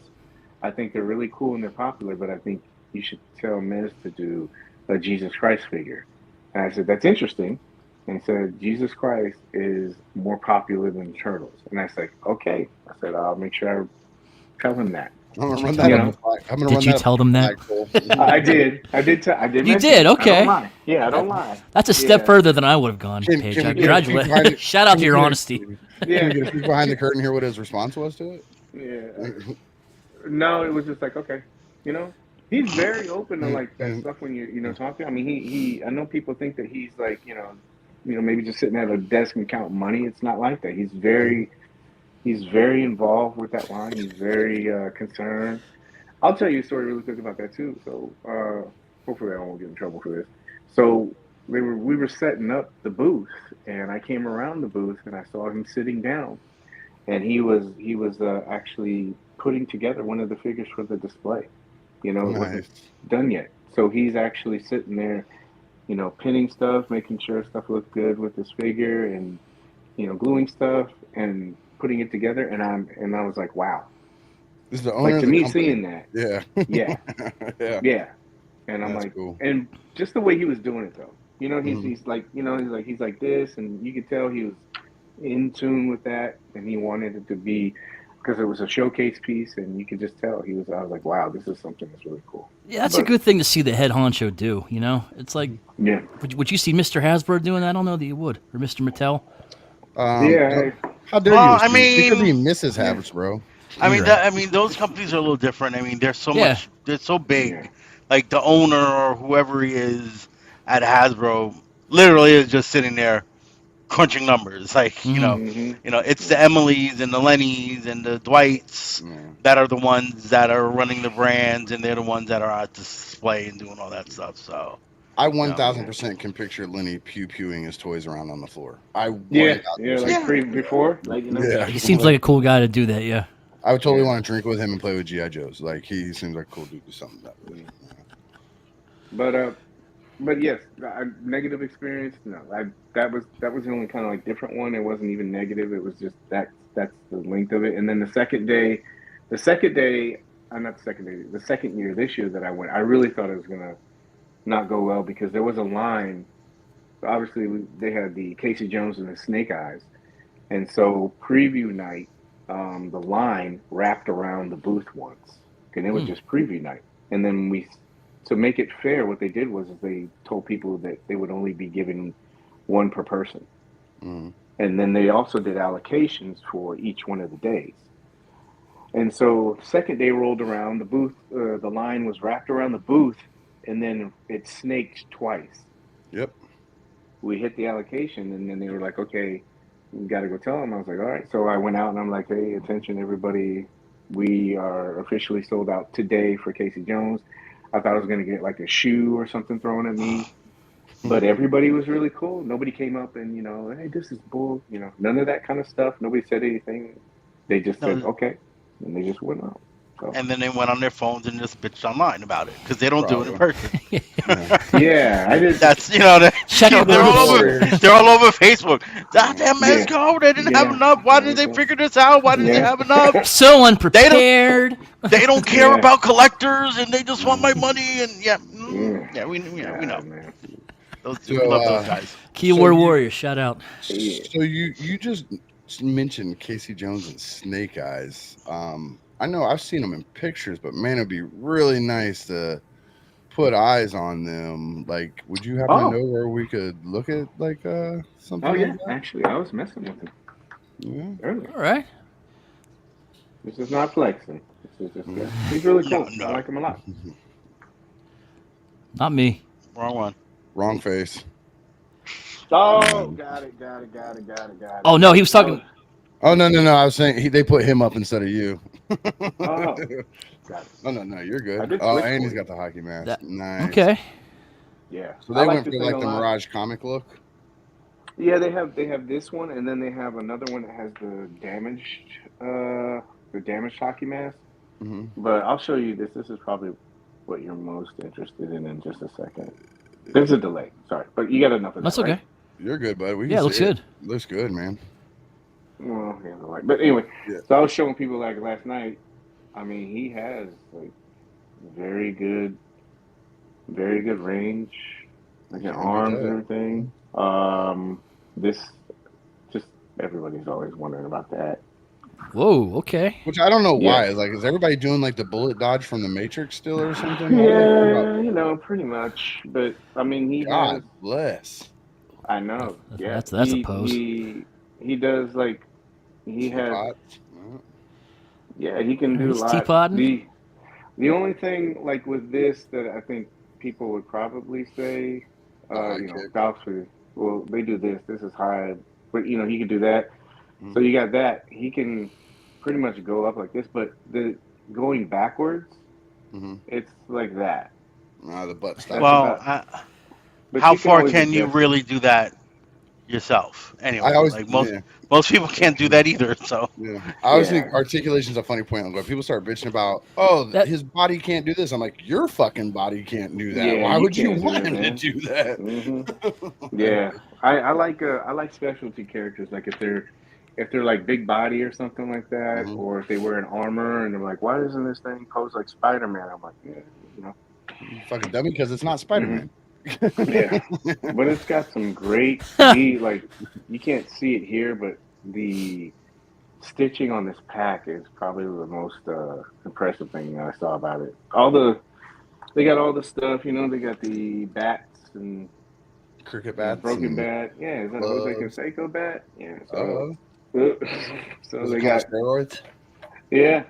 I think they're really cool and they're popular, but I think you should tell Miz to do a Jesus Christ figure." And I said, "That's interesting." And he said, "Jesus Christ is more popular than the turtles." And I said, "Okay." I said, "I'll make sure I tell him that." I'm Did gonna you run tell that You up them? the know, flag. I'm gonna Did run you that up tell the them that? flagpole. I did. I did You mention did. it. I don't Okay. lie. Yeah, I That, don't lie. that's a step Yeah, further than I would have gone, Paige. Can we get a yeah, peek behind Congratulations. it? Shout out Can to we your get a honesty. Can yeah, we get a peek behind the curtain here? What his response was to it? yeah. No, it was just like, okay, you know, he's very open to And, like that and, stuff when you talk to him. I mean, he I know people think that he's like, maybe just sitting at a desk and counting money. It's not like that. He's very involved with that line. He's very concerned. I'll tell you a story really quick about that too. So hopefully I won't get in trouble for this. So we were setting up the booth, and I came around the booth and I saw him sitting down, and he was actually putting together one of the figures for the display. It wasn't Nice. done yet. So he's actually sitting there, pinning stuff, making sure stuff looks good with this figure, and gluing stuff and putting it together. And I was like, wow. This is the owner Like of to the me, company. seeing that, Yeah. yeah, Yeah. yeah. And I'm That's like, cool. and just the way he was doing it though, he's Hmm. he's like, he's like this, and you could tell he was in tune with that, and he wanted it to be because it was a showcase piece, and you could just tell he was. I was like, wow, this is something that's really cool. Yeah, that's a But good thing to see the head honcho do. It's like, yeah, would you see Mr. Hasbro doing that? I don't know that you would, or Mr. Mattel. yeah, How dare you Well, I assume? It could be mean, Mrs. yeah, Habits, bro. You're right. those companies are a little different. I mean, Yeah, they're so yeah, big. Like the owner or whoever he is at Hasbro, literally is just sitting there crunching numbers. Like mm-hmm, it's the yeah, Emilys and the Lennys and the Dwights Yeah. that are the ones that are running the brands, and they're the ones that are at display and doing all that stuff. So, I you know, 1000% can picture Lenny pewing his toys around on the floor. I yeah, yeah. 1000% Like yeah, can. before, like Yeah. he seems like like a cool guy to do that. Yeah. I would totally yeah, want to drink with him and play with GI Joes. Like he seems like a cool dude to something that with. yeah. But yes, negative experience. No, that was the only kind of like different one. It wasn't even negative. It was just that's the length of it. And then the second day, not the second day, the second year this year that I went, I really thought it was gonna not go well because there was a line. Obviously, they had the Casey Jones and the Snake Eyes, and so preview night, the line wrapped around the booth once, and it was Hmm. just preview night. And then to make it fair, what they did was they told people that they would only be giving one per person, Mm. and then they also did allocations for each one of the days. And so second day rolled around, the line was wrapped around the booth, and then it snaked twice. Yep. We hit the allocation, and then they were like, okay, we got to go tell them. I was like, all right. So I went out and I'm like, hey, attention, everybody. We are officially sold out today for Casey Jones. I thought I was going to get like a shoe or something thrown at me, but everybody was really cool. Nobody came up and, hey, this is bull, none of that kind of stuff. Nobody said anything. They just said, no, okay. And they just went out. So, and then they went on their phones and just bitched online about it because they don't do it in Probably. person. Yeah. yeah, I did. That's Check your they're all motives. over Warriors. they're all over Facebook. Goddamn Yeah, Mezco, they didn't have yeah, enough. Why did they okay. figure this out? Why didn't they Yeah, have enough? So They don't unprepared. they don't care yeah, about collectors and they just want my Mm. money and yeah, yeah. yeah, we know God, man. those we So love those guys. so Keyboard you warrior. Shout out. Yeah. so you just mentioned Casey Jones and Snake Eyes. I know I've seen them in pictures, but man, it'd be really nice to put eyes on them. Like, would you happen to Oh, know where we could look at like oh something like yeah. that? Actually, I was messing with him Yeah. earlier. All right. This is not flexing. This is just Mhm. he's really No, cool. I no, like him a lot. Not me. wrong one. Wrong face. Oh, Um, got it. Oh no, he was I was talking. oh no! I was saying they put him up instead of you. oh, got it. Oh no, you're I good. did Oh, switch and for he's you. got the hockey mask. That Nice. okay. Yeah, So I they like went this for thing like a the lot. Mirage comic look. Yeah, they have this one, and then they have another one that has the damaged hockey mask. Hmm. But I'll show you this. This is probably what you're most interested in just a second. There's a delay. Sorry, but you got enough of that, That's right? okay. You're good, bud. We can Yeah, it see looks it. good. Looks good, man. Well, yeah, right. But anyway, Yeah. so I was showing people like last night. I mean, he has like very good, very good range, like in Can't beat arms and that. everything. This just everybody's always wondering about that. Whoa. Okay. Which I don't know Yeah, why. Like, is everybody doing like the bullet dodge from the Matrix still or something? Why do they care about yeah, pretty much. But I mean, he has. God bless? I know. Yeah, That's a pose. he does like he has. Teapot. Yeah, he can do a He's lot. teapotting. The only thing like with this that I think people would probably say, The high kick. vouch for well, they do this. This is high, but he can do that. So Mm-hmm. you got that. He can pretty much go up like this, but the going backwards, Mm-hmm. it's like that. The butt That's stops. Well, about. I, But how you can far always can you adjust it. really do that yourself? I Anyway, always, like yeah. most people can't do that either. So Yeah, I always think Yeah, articulation's a funny point. Like when people start bitching about, oh, That his body can't do this. I'm like, your fucking body can't do that. yeah, Why you would you can't do want it, him to man. do that? Hmm. Yeah, I like specialty characters. Like if they're like big body or something like that, Hmm. or if they wear an armor and they're like, why doesn't this thing pose like Spider Man? I'm like, yeah, you know. Fucking dummy, because it's not Spider Hmm. Man. Yeah, but it's got some great. He like you can't see it here, but the stitching on this pack is probably the most impressive thing that I saw about it. They got all the stuff, they got the bats and Cricket bats broken and bat. Yeah, is that a Jose gloves. Canseco bat? Yeah, so Uh, so does it they come got with steroids? yeah,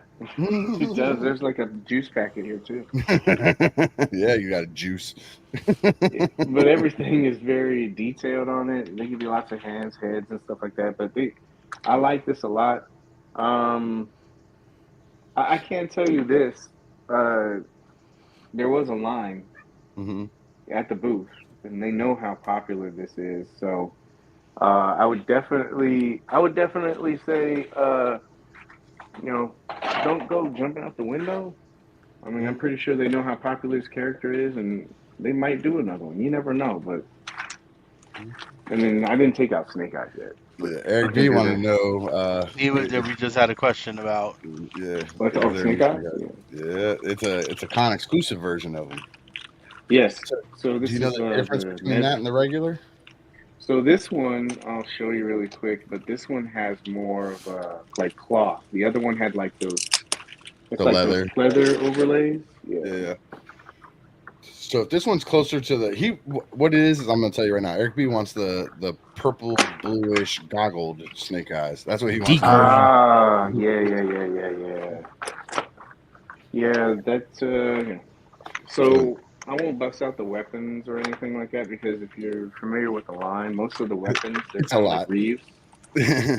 it does. There's like a juice packet here too. Yeah, you got a juice. Yeah, but everything is very detailed on it. They give you lots of hands, heads, and stuff like that. I like this a lot. Um, I can tell you this. Uh, there was a line Hmm. at the booth, and they know how popular this is. So I would definitely say, you know, don't go jumping out the window. I mean, I'm Hmm. pretty sure they know how popular his character is, and they might do another one. You never know. But and then I didn't take out Snake Eyes yet, but Yeah, I Eric can B do wanted to that. know, we just had a question about. yeah, What's is oh there any Snake Snake Eyes? Eyes? Yeah. Yeah, it's a con exclusive version of them. Yes. So, So do this you know is the difference the between Mez. that and the regular? So this one I'll show you really quick, but this one has more of like cloth. The other one had like those. It's The like those leather. pleather overlays. Yeah. Yeah. So if this one's closer to the what it is I'm gonna tell you right now. Eric B wants the purple bluish goggled snake eyes. That's what he wants to wear. decoy. Ah, yeah, yeah, yeah, yeah, yeah. Yeah, that's yeah. So So I won't bust out the weapons or anything like that because if you're familiar with the line, most of the weapons they're it's a kind of like lot. Reeves.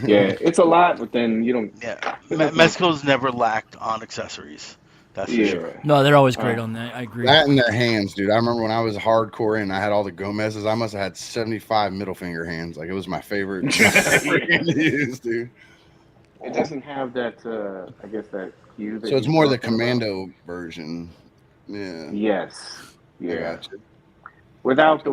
Yeah, it's a lot, but then you don't. Yeah, There's nothing. Mexico's never lacked on accessories. That's for sure. Yeah. No, they're always great Uh, on that. I agree. That in their hands, dude. I remember when I was hardcore and I had all the Gomez's. I must have had 75 middle finger hands. Like it was my favorite yeah. hand to use, dude. It doesn't have that. I guess that hue that So it's he's more the talking about. commando version. Yeah, Yes. I Yeah. got you. Without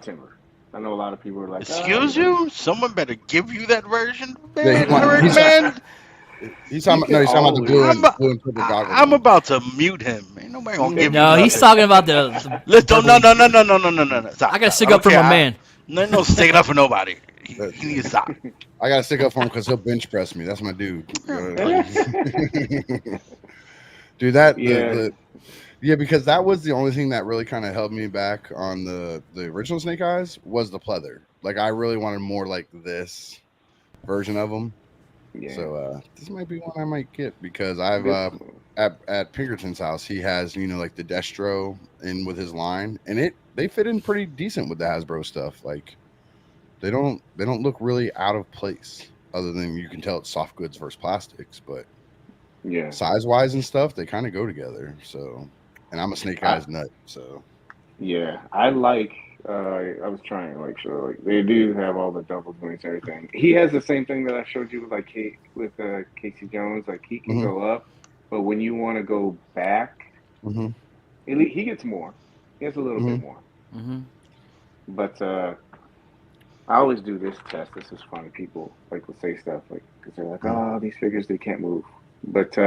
timber. I know a lot of people are like, Excuse you? Someone better give you that version, Yeah, man. Eric, he's man. you no, can he's talking about the always. blue and purple goggled I'm one. about to mute him. Ain't nobody gonna give you No, he's nothing. talking about the Let's don't. No, purple. no, no, no, no, no, no, no, no. I Stop, gotta stop. I stick up don't for care. my man. No sticking up for nobody. That, He needs to stop. I gotta stick up for him because he'll bench press me. That's my dude. I'm done. Dude, that Yeah. the yeah, because that was the only thing that really kind of held me back on the original Snake Eyes was the pleather. Like I really wanted more like this version of them. Yeah. So this might be one I might get because I've This. at Pinkerton's house he has like the Destro in with his line and they fit in pretty decent with the Hasbro stuff. Like they don't look really out of place other than you can tell it's soft goods versus plastics, but Yeah. size wise and stuff they kind of go together. So and I'm a Snake I, Eyes nut. So yeah. I like. I was trying to like show like they do have all the double joints and everything. He has the same thing that I showed you with like Casey Jones. Like he can hmm go up, but when you want to go back, hmm he gets more. He has a little bit hmm more. Hmm. But I always do this test. This is funny. People like will say stuff like because they're like, oh, these figures they can't move. But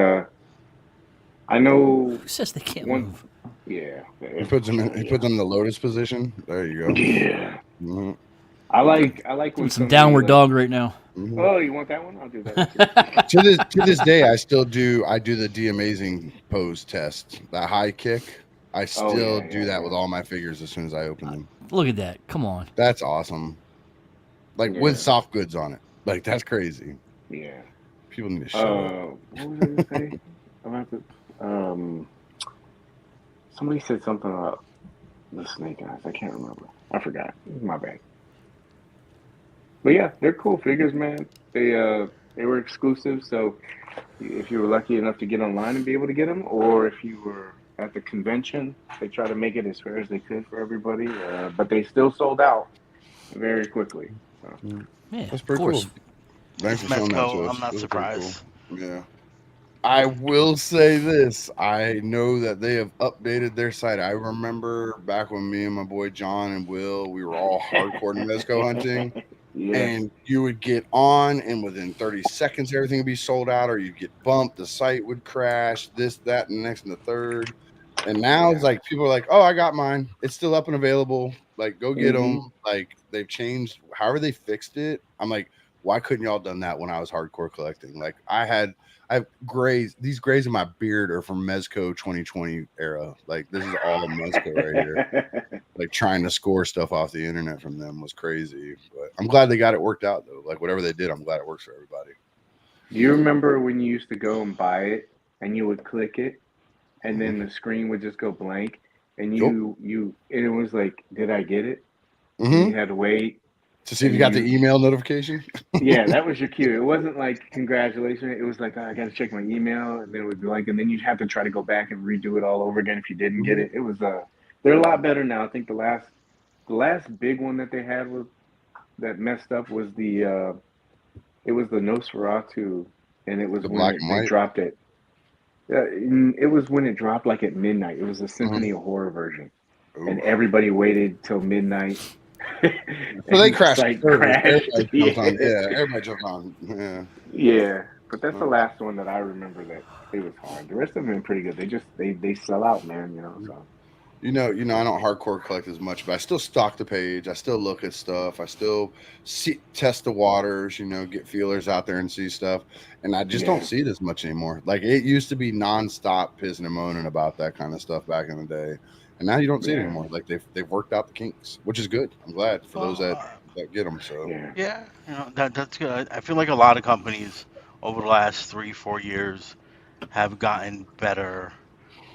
I know Who says they can't one. move? Yeah, he yeah, puts them in the lotus position. There you go. yeah. Hmm. I like Doing when some somebody downward like, dog right now. Hmm. oh, you want that one? I'll do that one too. To this day, I do the D amazing pose test. That high kick. I Oh still yeah, do yeah, that with yeah, all my figures as soon as I open them. Look at that. Come on. That's awesome. Like with yeah, soft goods on it. Like that's crazy. yeah. People need to shut up. What was I gonna say about the Somebody said something about the snake eyes. I can't remember. I forgot. My bad. But yeah, they're cool figures, man. They were exclusive, so if you were lucky enough to get online and be able to get them, or if you were at the convention, they try to make it as fair as they could for everybody. But they still sold out very quickly. So Mm. Yeah, That's of pretty course. cool. Thanks It's for showing that Mezco. to I'm us. not Those are pretty cool. surprised. Yeah. I will say this. I know that they have updated their site. I remember back when me and my boy John and Will, we were all hardcore Mezco hunting. yeah, And you would get on, and within 30 seconds, everything would be sold out, or you'd get bumped, the site would crash, this, that, and the next, and the third. And now it's yeah. like people are like, "Oh, I got mine. It's still up and available. Like, go get them." Hmm. Like, they've changed however they fixed it. I'm like, why couldn't y'all done that when I was hardcore collecting? Like, I have grays. These grays in my beard are from Mezco 2020 era. Like, this is all Mezco right here. Like, trying to score stuff off the internet from them was crazy. But I'm glad they got it worked out though. Like, whatever they did, I'm glad it works for everybody. Do you remember when you used to go and buy it and you would click it and Hmm. then the screen would just go blank and Yep. you and it was like, did I get it? And Hmm. you had to wait To see if and you then got the you email notification. yeah, that was your cue. It wasn't like congratulations. It was like, oh, I got to check my email, and then it would be like, and then you'd have to try to go back and redo it all over again if you didn't get Mhm. it. It was they're a lot better now. I think the last big one that they had was that messed up was it was the Nosferatu, and it was The when black it and they white. dropped it. It was when it dropped like at midnight. It was the Symphony Mhm. of Horror version, and Ooh. everybody waited till midnight, So they and the crashed site the servers. crashed. Everybody jumped on. Yeah. Yeah, everybody jumped on. Yeah. Yeah, but that's the Uh, last one that I remember that it was hard. The rest of them been pretty good. They sell out, man. So I don't hardcore collect as much, but I still stock the page. I still look at stuff. I still see test the waters. Get feelers out there and see stuff. And I just don't yeah, see it as much anymore. Like it used to be nonstop pissing and moaning about that kind of stuff back in the day, and now you don't see it yeah, anymore. Like they've worked out the kinks, which is good. I'm glad for those Well, that get them. So yeah, yeah, that's good. I feel like a lot of companies over the last 3, 4 years have gotten better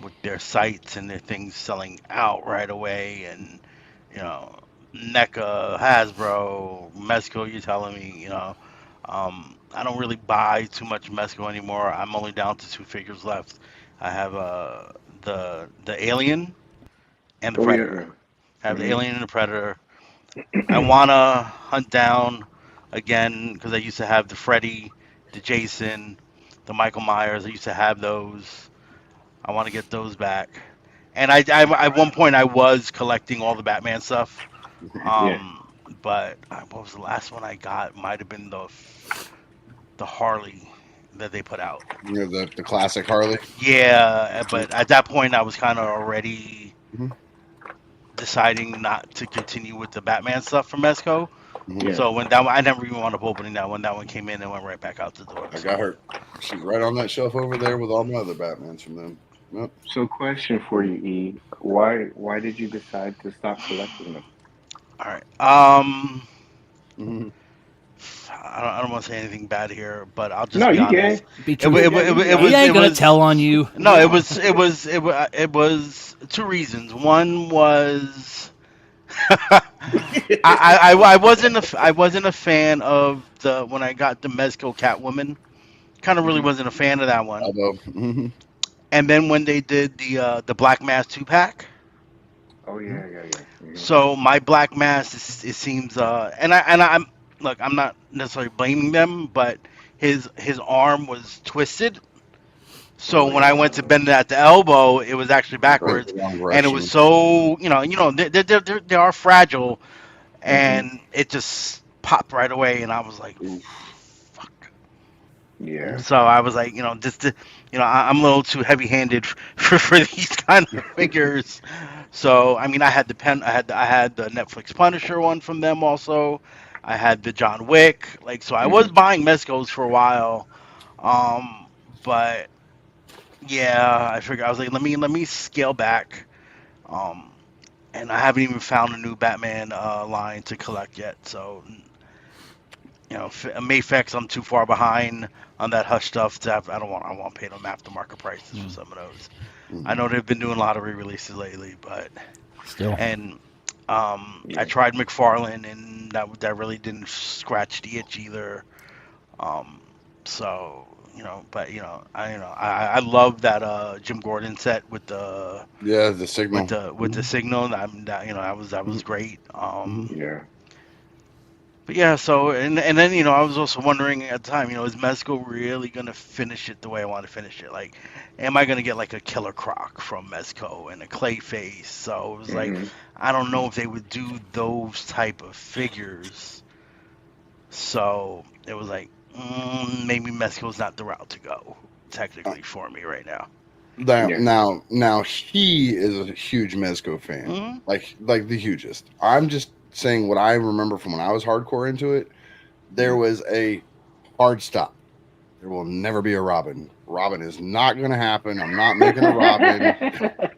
with their sites and their things selling out right away. And you know, NECA, Hasbro, Mezco. You're telling me, I don't really buy too much Mezco anymore. I'm only down to two figures left. I have the Alien and the oh yeah, Predator. I have the mm-hmm. Alien and the Predator. I wanna hunt down again because I used to have the Freddy, the Jason, the Michael Myers. I used to have those. I want to get those back. And at one point I was collecting all the Batman stuff. Yeah, Um, but what was the last one I got? Might have been the Harley that they put out. the classic Harley. Yeah, but at that point I was kind of already Hmm. deciding not to continue with the Batman stuff from Mesco. Hmm. yeah. So when that one, I never even wound up opening that one. That one came in and went right back out the door. I got So, her. She's right on that shelf over there with all my other Batmans from them. Yep. So question for you, E, why did you decide to stop collecting them? all right. Hmm. I don't want to say anything bad here, but I'll just No, be you can. honest. Be It wa- it Yeah, wa- truthful. it you wa- can be it He was honest. ain't it gonna was tell on you. no, it No. was it was it was two reasons. One was I wasn't a fan of the when I got the Mezco Catwoman. Kind of really Hmm. wasn't a fan of that one. Although, hmm. And then when they did the Black Mass 2 pack, Oh yeah, yeah, yeah. Hmm. so my Black Mass it seems I'm look, I'm not necessarily blaming them, but his arm was twisted. So Oh when I yeah. went to bend it at the elbow, it was actually Went backwards, the wrong and it was direction. so they are fragile, Hmm. and it just popped right away, and I was like, Oof. fuck. Yeah. Mhm. So I was like, I'm a little too heavy-handed for these kind of figures. So I mean, I had the pen, I had the Netflix Punisher one from them also. I had the John Wick, like so. I was Hmm. buying Mescos for a while, um, but yeah, I figured I was like, let me scale back. Um, and I haven't even found a new Batman line to collect yet. So Mayfex, I'm too far behind on that Hush stuff. I won't pay them aftermarket prices for Mm, some of those. I Mhm. know they've been doing a lot of re-releases lately, but still. and I Yeah. tried McFarlane, and that really didn't scratch the itch either. Um, but I love that Jim Gordon set Yeah, the signal. with the signal. That that Mhm, was great. mhm. Yeah. But yeah, so and then I was also wondering at the time, is Mezco really gonna finish it the way I want to finish it? Like, am I gonna get like a Killer Croc from Mezco and a Clayface? So it was like, Hmm. I don't know if they would do those type of figures. So it was like, maybe Mezco's not the route to go, Uh, technically for me right now. Now, Yeah. now he is a huge Mezco fan, Hmm. like the hugest. I'm just saying what I remember from when I was hardcore into it. There Hmm. was a hard stop. There will never be a Robin. Robin is not going to happen. I'm not making a Robin.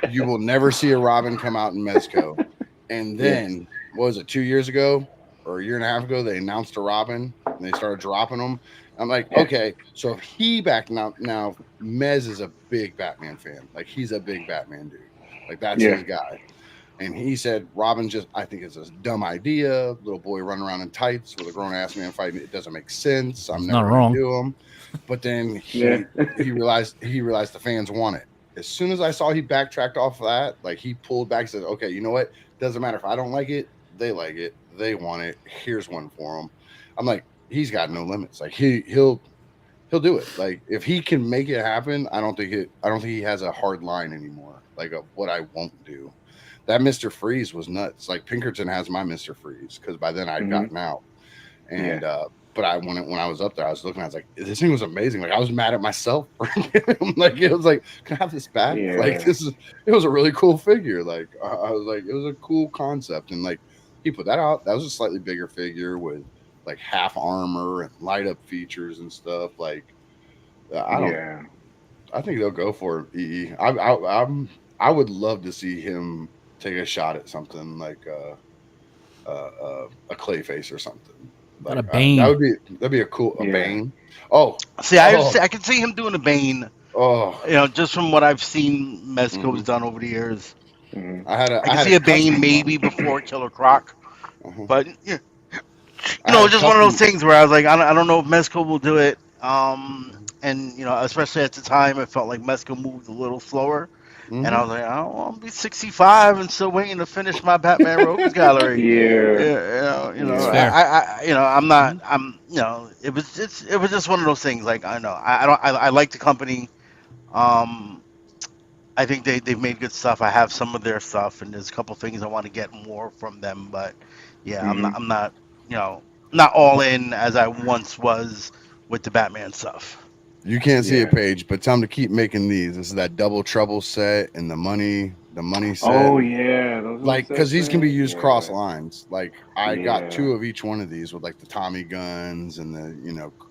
You will never see a Robin come out in Mezco. And Yeah. then, what was it, 2 years ago or a year and a half ago, they announced a Robin and they started dropping them. I'm like, Yeah. okay, so if he back now, Mez is a big Batman fan. Like he's a big Batman dude. Like that's Yeah. his guy. And he said Robin just I think it's a dumb idea. Little boy running around in tights with a grown ass man fighting. It doesn't make sense. I'm He's not never gonna wrong. do them. But then Yeah. he realized the fans want it. As soon as I saw he backtracked off of that, like he pulled back and said, okay, you know what? Doesn't matter if I don't like it, they like it, they want it. Here's one for them. I'm like, he's got no limits. Like he'll do it. Like if he can make it happen, I don't think he has a hard line anymore. Like of what I won't do. That Mr. Freeze was nuts. Like Pinkerton has my Mr. Freeze because by then I'd Hmm. gotten out. Yeah. And but when I was up there, I was looking, I was like, this thing was amazing. Like I was mad at myself for like it was like, can I have this back? Like Yeah. this is it was a really cool figure. Like I was like, it was a cool concept. And like he put that out. That was a slightly bigger figure with like half armor and light up features and stuff. Like I don't. Yeah. I think they'll go for it. I would love to see him take a shot at something like a Clayface or something. Got a Like Bane. that'd be a cool a Yeah. Bane. Oh See, oh I can see him doing a Bane. oh. Just from what I've seen Mezco's Hmm. done over the years. Hmm. I I can had see a a Bane custom maybe run. before Killer Croc, Uh-huh. but I had a just one of those custom. things where I was like, I don't know if Mezco will do it. And especially at the time, it felt like Mezco moved a little slower, and I Hmm. was like, I don't want to be 65 and still waiting to finish my Batman Rogues Gallery. Yeah. It's Yeah. fair. I'm not, it was just one of those things. Like I know, I don't, I like the company. Um, I think they've made good stuff. I have some of their stuff, and there's a couple things I want to get more from them. But yeah, Hmm. I'm not you know not all in as I once was with the Batman stuff. You can't see a Yeah. page, but tell him to keep making these. This is that double trouble set and the money set. Oh yeah, those little Like because sets, these can be man. used cross Yeah. lines. Like I got Yeah. two of each one of these with like the Tommy guns and the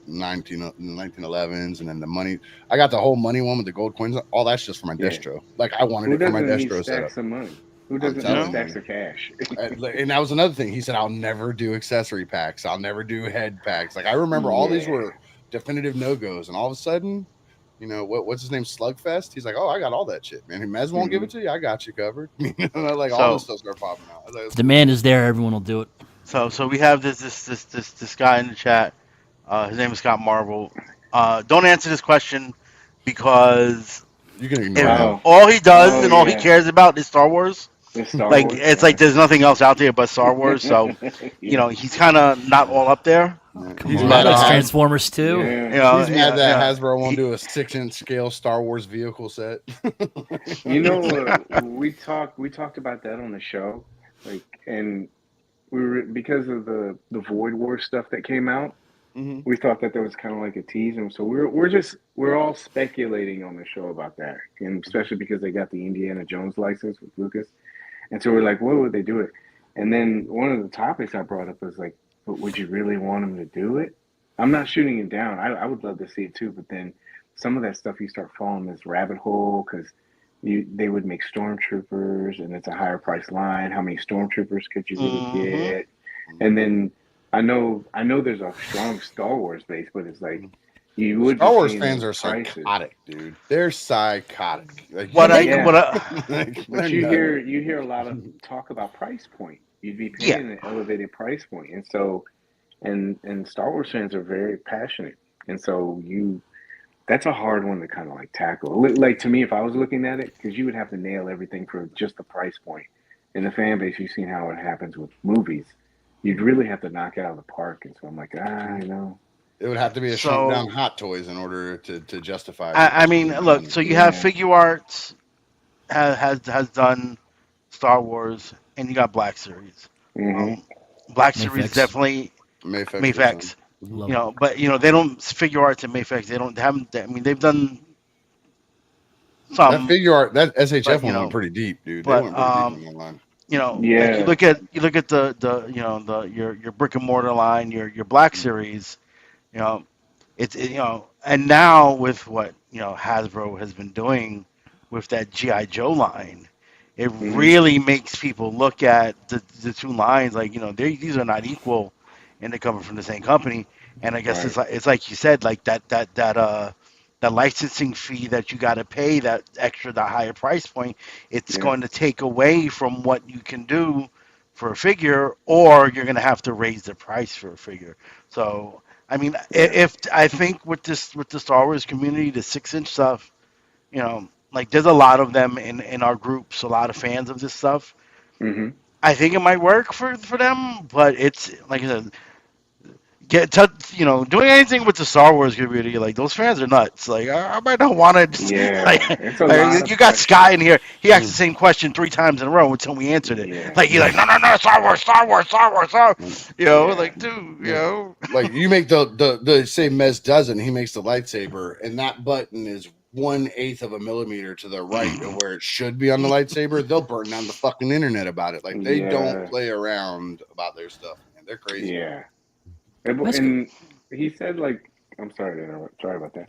1911s and then the money. I got the whole money one with the gold coins. All that's just for my Yeah. distro. Like I wanted Who it for my doesn't need distro setup. stacks of money? Who I'm doesn't You need telling know, stacks you. of cash? And that was another thing. He said I'll never do accessory packs. I'll never do head packs. Like I remember all these Yeah. were definitive no goes, and all of a sudden. What's his name? Slugfest. He's like, oh, I got all that shit, man. Mez won't give Hmm. it to you. I got you covered. Like all this so stuff started popping out. I was like, If that's the cool. man is there, everyone will do it. so we have this guy in the chat. His name is Scott Marvel. Don't answer this question because You can ignore if him. Oh. all he does Oh and all he yeah. cares about is Star Wars, The Star like Wars. it's like there's nothing else out there but Star Wars. So Yeah. he's kind of not all up there. Yeah. Come He's on, he mad But that likes has. Transformers too. Yeah. He's mad that yeah, Hasbro won't he, do a 6-inch scale Star Wars vehicle set. You know, we talked about that on the show, like, and we were because of the Void War stuff that came out. Hmm. We thought that was kind of like a tease, and so we're all speculating on the show about that, and especially because they got the Indiana Jones license with Lucas, and so we're like, what would they do it? And then one of the topics I brought up was like, but would you really want them to do it? I'm not shooting it down. I would love to see it too, but then some of that stuff you start falling this rabbit hole because they would make stormtroopers and it's a higher price line. How many stormtroopers could you really hmm get? And then I know there's a strong Star Wars base, but it's like you would be Star Wars seeing fans those are prices. psychotic, dude. They're psychotic. Like what you I make them. what Yeah, I Like, they're but you nuts. hear a lot of talk about price point. You'd be Yeah. paying an elevated price point, and so and Star Wars fans are very passionate, and so you that's a hard one to kind of like tackle. Like to me, if I was looking at it, because you would have to nail everything for just the price point. In the fan base, you've seen how it happens with movies. You'd really have to knock it out of the park, and so I'm like, you know, It would have to be a shrunk down So Hot Toys in order to justify I mean, spending the look. money. So you have yeah, Figure Arts has done Star Wars, and you got Black Series. mm-hmm, Um, Black Series Mayfix. definitely Mayfix works on. Mayfex. Mhm. Love it. But they don't Figure Arts and Mayfex. They haven't. I mean, they've done That some, figure art, that SHF but one went pretty deep, dude. They but went pretty deep on that line. like yeah, you look at the the your brick and mortar line, your Black Series. You know, and now with what Hasbro has been doing with that GI Joe line, it mm-hmm, really makes people look at the two lines like these are not equal, and they're coming from the same company. And I guess right, it's like you said, like that licensing fee that you got to pay, that extra, the higher price point, it's yeah, going to take away from what you can do for a figure, or you're going to have to raise the price for a figure. So I mean, yeah, if I think with the Star Wars community, the 6 inch stuff, like there's a lot of them in our groups, a lot of fans of this stuff. mm-hmm, I think it might work for them, but it's like I said, doing anything with the Star Wars community, like those fans are nuts. Like I might not want to. Just, like, yeah. It's a lot of you got pressure. Sky in here. He asked the same question 3 times in a row until we answered it. Yeah, Like he's like, no, no, no, Star Wars, Star Wars, Star Wars, Star Wars. yeah, Like dude, Like, like you make the say Mez doesn't, he makes the lightsaber, and that button is 1/8 of a millimeter to the right of where it should be on the lightsaber. They'll burn down the fucking internet about it. Like they don't yeah, play around about their stuff, man. They're crazy. yeah. And, That's good. and he said like, I'm sorry to interrupt. Sorry about that.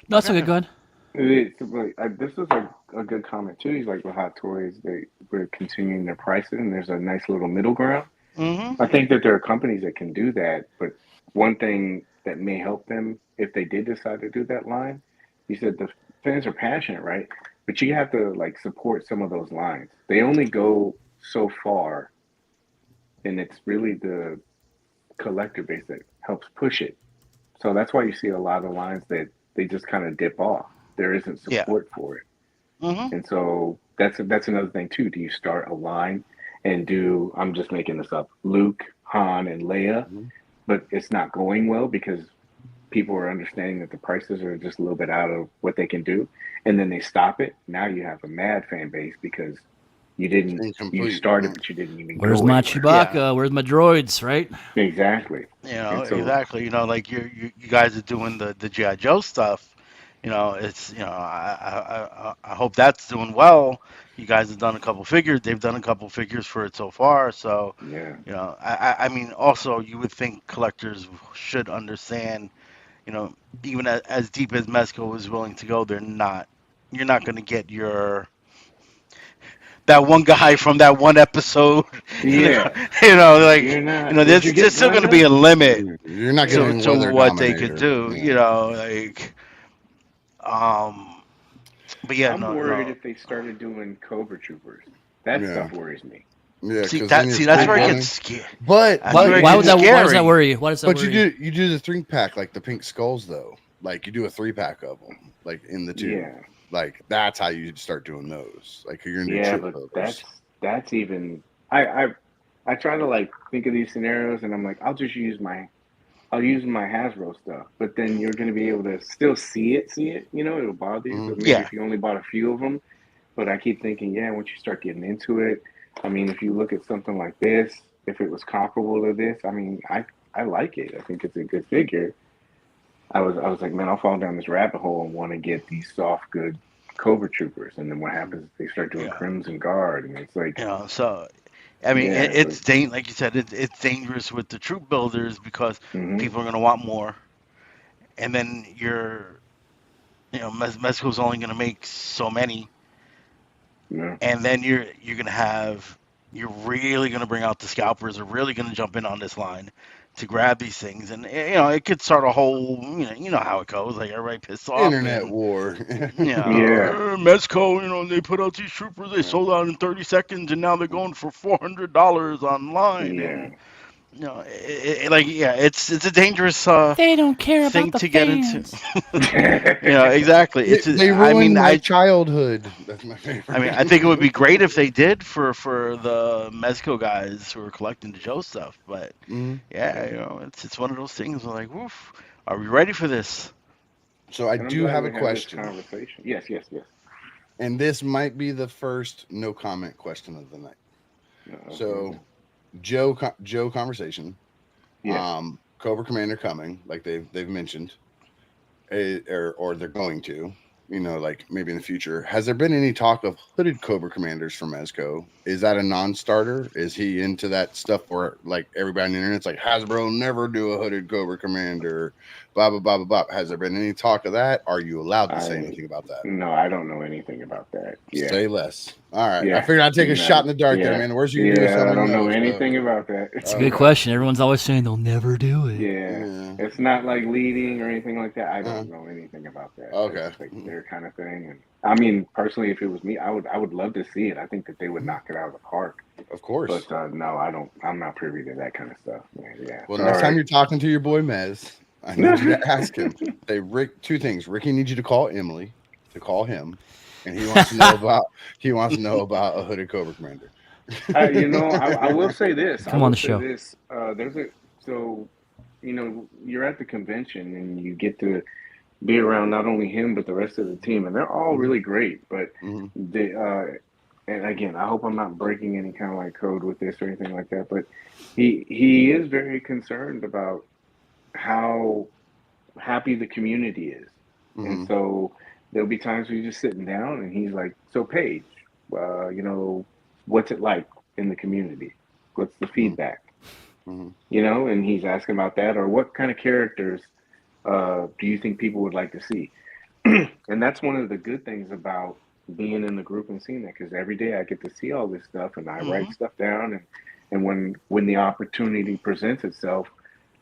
No, it's okay. Go ahead. It's like this is a good comment too. He's like with Hot Toys, they were continuing their prices, and there's a nice little middle ground. Mm-hmm. I think that there are companies that can do that, but one thing that may help them if they did decide to do that line, you said the fans are passionate, right? But you have to like support some of those lines. They only go so far, and it's really the collector base that helps push it. So that's why you see a lot of lines that they just kind of dip off. There isn't Yeah. support for it. Mm-hmm. And so that's another thing too. Do you start a line and do I'm just making this up, Luke, Han, and Leia, Mhm. but it's not going well because people are understanding that the prices are just a little bit out of what they can do, and then they stop it. Now you have a mad fan base because It's you incomplete. started but you didn't even Where's go my anywhere. Yeah. Chewbacca? Where's my droids? Right? Exactly. And so Exactly. Like you guys are doing the GI Joe stuff. It's I hope that's doing well. You guys have done a couple figures. They've done a couple figures for it so far. So, yeah, I mean, also you would think collectors should understand. You know, even as deep as Mezco is willing to go, they're not. You're not going to get your that one guy from that one episode. You know, yeah. like You're not. Did you there's get still going to be Brenda? a limit You're not Yeah, getting to Weather what they could Dominator. do. Yeah. Like um, but yeah, I'm no, worried no. if they started doing Cobra Troopers. That Yeah. stuff worries me. Yeah, because then you're See that's I, where it I gets sprinkling. scary. But That's Why? where it Why would gets that? Why does that scary. worry you? Why does that but worry you? you do the 3 pack like the pink skulls though. Like you do a 3 pack of them, like in the tube. yeah, Like that's how you start doing those. Like you're gonna do yeah, trip but pokers. that's even. I try to like think of these scenarios, and I'm like, I'll use my Hasbro stuff, but then you're going to be able to still see it. You know, it'll bother you. Mm-hmm. But maybe Yeah, if you only bought a few of them. But I keep thinking, yeah, once you start getting into it, I mean, if you look at something like this, if it was comparable to this, I mean, I like it. I think it's a good figure. I was like, man, I'll fall down this rabbit hole and want to get these soft good Cobra Troopers, and then what happens if they start doing yeah. Crimson Guard, and it's like, So I mean, yeah, so like you said, it's dangerous with the troop builders because hmm people are going to want more, and then Mexico's only going to make so many, yeah, and then you're going to have you're really going to bring out the scalpers are really going to jump in on this line to grab these things, and it could start a whole, you know how it goes, like everybody pissed off, Internet and war. Yeah, Mezco, they put out these troopers, they Yeah. sold out in 30 seconds, and now they're going for $400 online, yeah. and like, yeah, it's a dangerous They don't care about thing the to get into. fans. Exactly. They I ruined mean, my childhood. That's my I think it would favorite. be great if they did for the Mezco guys who are collecting the Joe stuff, but Mhm. yeah, it's one of those things where, like, woof, are we ready for this? So I And I'm do glad have a we had this question, conversation. Yes, yes, yes. and this might be the first no comment question of the night. Okay. So Joe conversation, Yes. Cobra Commander coming, like they've mentioned, or they're going to, like maybe in the future. Has there been any talk of hooded Cobra Commanders from Mezco? Is that a non-starter? Is he into that stuff where like everybody on the internet's like Hasbro never do a hooded Cobra Commander, blah blah blah blah blah? Has there been any talk of that? Are you allowed to say I anything about that? No, I don't know anything about that. Yeah, Say less. All right. I yeah, figured I'd take a shot no, in the dark there, yeah, man. The worst you can do is tell yeah. I me don't know no. So anything about that. It's a good okay. question. Everyone's always saying they'll never do it. Yeah, Yeah. it's not like leading or anything like that. I Uh, don't know anything about that. That's okay. like their kind of thing. And I mean, personally, if it was me, I would love to see it. I think that they would knock it out of the park. Of course. But no, I don't. I'm not privy to that kind of stuff, man. Yeah, Well, next time sorry. you're talking to your boy Mez, I need you to ask him. Say, Rick, two things. Ricky needs you to call Emily to call him, and he wants to know about a hooded Cobra Commander. I will say this. I Come on will the say show. this. There's a so you're at the convention and you get to be around not only him but the rest of the team, and they're all hmm really great. But hmm they and again, I hope I'm not breaking any kind of like code with this or anything like that. But he is very concerned about how happy the community is, and hmm so there'll be times where you're just sitting down and he's like, "So Paige, what's it like in the community? What's the hmm feedback?" hmm And he's asking about that, or what kind of characters do you think people would like to see? And that's one of the good things about being in the group and seeing that, because every day I get to see all this stuff and I write Hmm. stuff down, and when the opportunity presents itself,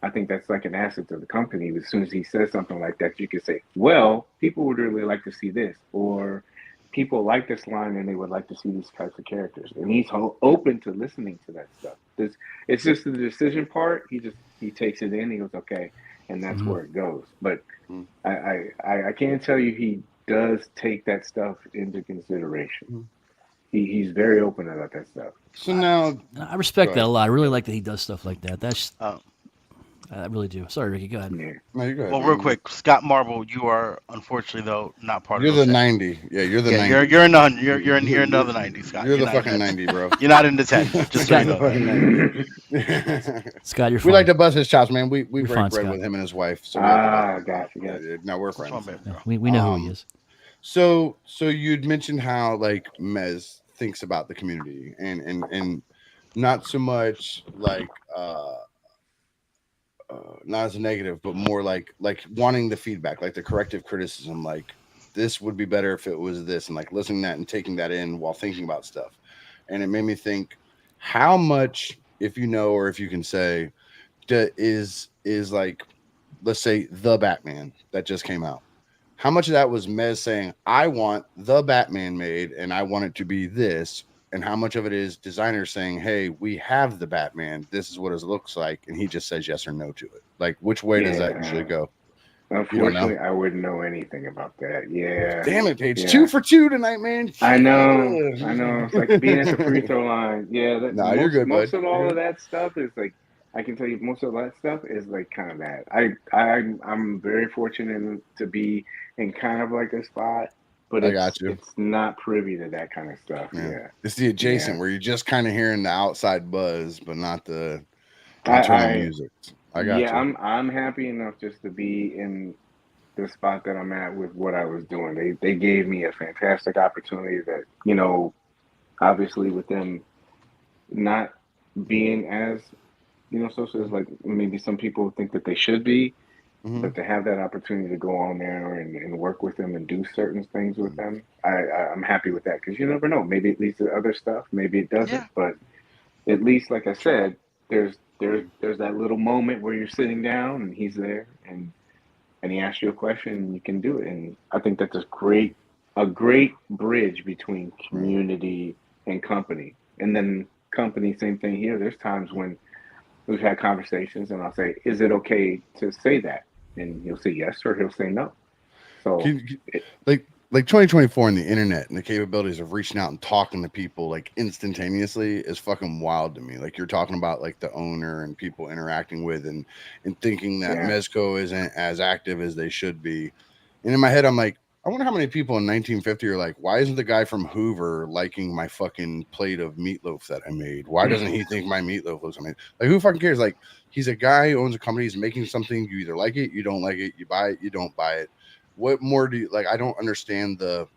I think that's like an asset to the company. As soon as he says something like that, you can say, well, people would really like to see this, or people like this line and they would like to see these types of characters, and he's open to listening to that stuff. This It's just the decision part. He takes it in, he goes, okay, and that's Hmm. where it goes. But I can tell you he does take that stuff into consideration. He's very open about that stuff. So I, now, I go respect that a ahead. lot. I really like that he does stuff like that. Uh, I really do. Sorry, Ricky. Go ahead. Yeah. No, you go ahead, well, real man. quick, Scott Marble, you are unfortunately though not part of You're those the ten. 90. Yeah, you're the Yeah, you're 90. you're in none. You're You're, you're in you're you're, another 90, Scott. you're You're the not in fucking that. 90, bro. You're not in the 10. Just so You're you Scott, the know that. fucking 90. Scott, you're We like fine. to bust his chops, man. We You're break fine, bread Scott. with him and his wife, so we have to bust his chops. Gotcha, Yeah, gotcha. yeah. Now we're That's my friends. bad, Yeah, bro. we know who he Um, is. so you'd mentioned how like Mez thinks about the community and not so much like not as a negative, but more like wanting the feedback, like the corrective criticism, like this would be better if it was this, and like listening to that and taking that in while thinking about stuff. And it made me think how much, if you know or if you can say, is like, let's say the Batman that just came out. How much of that was Mez saying, I want the Batman made and I want it to be this? And how much of it is designers saying, hey, we have the Batman. This is what it looks like. And he just says yes or no to it. Like, which way does that usually Yeah. go? You don't know? Unfortunately, I wouldn't know anything about that. Yeah. Damn it, Paige. Two Yeah. for two tonight, man. I know. Shit. I know. It's like being at the free throw line. Yeah, that Nah, you're good, most bud. of all You're of good. that stuff is like, I can tell you most of that stuff is like kind of that. I'm very fortunate to be in kind of like a spot, but I got you. it's not privy to that kind of stuff. Yeah. Yeah. It's the Yeah. adjacent where you're just kind of hearing the outside buzz, but not the I internal I music. I got yeah, you. I'm happy enough just to be in the spot that I'm at with what I was doing. They gave me a fantastic opportunity that, obviously with them not being as, social as like maybe some people think that they should be, hmm but to have that opportunity to go on there and work with them and do certain things with hmm them, I'm happy with that, because you never know. Maybe it leads to other stuff, maybe it doesn't, Yeah. but at least, like I said, there's that little moment where you're sitting down and he's there and he asks you a question and you can do it. And I think that's a great bridge between Right. community and company. And then company, same thing here. There's times when we've had conversations and I'll say, "Is it okay to say that?" And he'll say yes or he'll say no. So Can, it, like 2024 and the internet and the capabilities of reaching out and talking to people like instantaneously is fucking wild to me. Like you're talking about like the owner and people interacting with and thinking that yeah. Mezco isn't as active as they should be. And in my head I'm like, I wonder how many people in 1950 are like, why isn't the guy from Hoover liking my fucking plate of meatloaf that I made? Why doesn't he think my meatloaf looks amazing? Like who fucking cares? Like he's a guy who owns a company, he's making something, you either like it, you don't like it, you buy it, you don't buy it. What more do you like? I don't understand the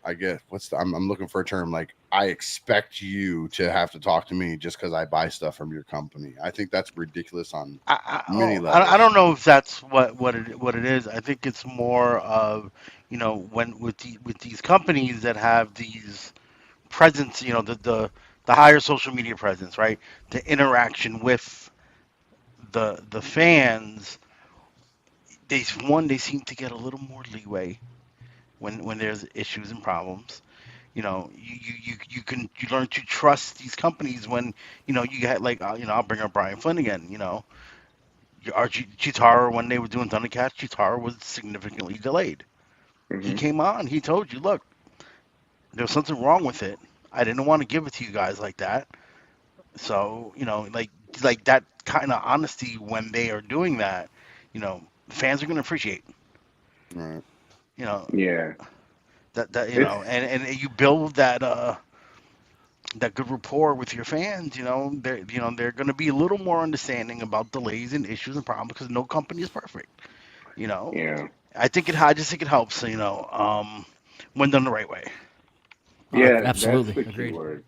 I guess what's the I'm looking for a term like I expect you to have to talk to me just because I buy stuff from your company. I think that's ridiculous on many I levels. don't know if that's what it is. I think it's more of, when with these companies that have these presence, the higher social media presence, right? The interaction with the fans, they seem to get a little more leeway when there's issues and problems. You learn to trust these companies when you get like, I'll bring up Brian Flynn again. Chitara, when they were doing Thundercats, Chitara was significantly delayed. He Hmm. came on, he told you, look, there was something wrong with it. I didn't want to give it to you guys like that. So, like that kind of honesty when they are doing that, fans are going to appreciate. Right. You know Yeah. that It's and you build that good rapport with your fans. They're going to be a little more understanding about delays and issues and problems because no company is perfect. You know, yeah. I just think it helps. When done the right way. Yeah, that's Absolutely the key agreed. word.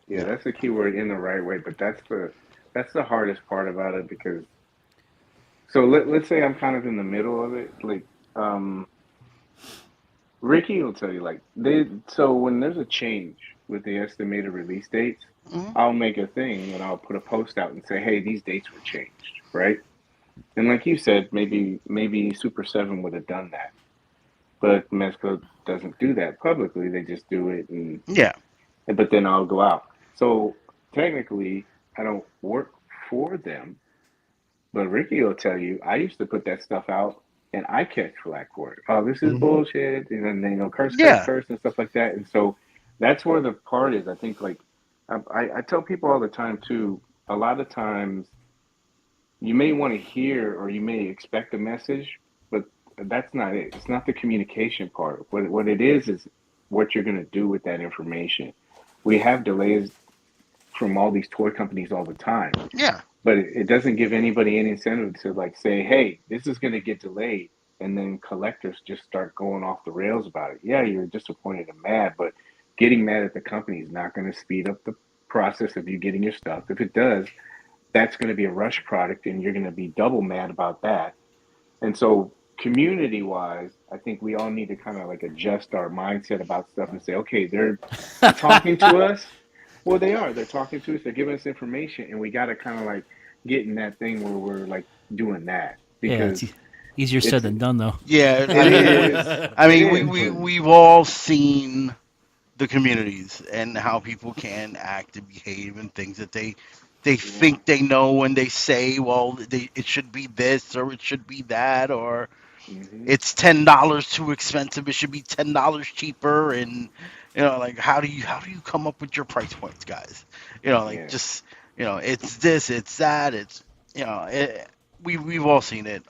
Yeah, Yeah. that's the key word in the right way, but that's the hardest part about it because so let's say I'm kind of in the middle of it. Like um Ricky will tell you like they so when there's a change with the estimated release dates, Hmm. I'll make a thing and I'll put a post out and say, "Hey, these dates were changed," right? And like you said, maybe Super 7 would have done that. But Mezco doesn't do that publicly. They just do it Yeah. but then I'll go out. So technically, I don't work for them, but Ricky will tell you I used to put that stuff out and I catch flack for it. Oh, this is Hmm. bullshit, and then curse, curse, Yeah. curse, and stuff like that. And so that's where the part is. I think like I tell people all the time too. A lot of times you may want to hear or you may expect a message, but that's not it. It's not the communication part. What it is what you're going to do with that information. We have delays from all these toy companies all the time, Yeah. but it doesn't give anybody any incentive to like say, "Hey, this is going to get delayed," and then collectors just start going off the rails about it. Yeah, you're disappointed and mad, but getting mad at the company is not going to speed up the process of you getting your stuff. If it does, that's going to be a rush product and you're going to be double mad about that. And so, community wise, I think we all need to kind of like adjust our mindset about stuff and say, okay, they're talking to us. Well, they are. They're talking to us. They're giving us information, and we got to kind of like get in that thing where we're like doing that Yeah, because easier said it's than done, though. Yeah. it is I it mean, is, but we've all seen the communities and how people can act and behave and things that they yeah, think they know when they say, well, it should be this or it should be that, or hmm, it's $10 too expensive, it should be $10 cheaper. And like, how do you come up with your price points, guys? Like, yeah, just, it's this, it's that, it's, we've all seen it.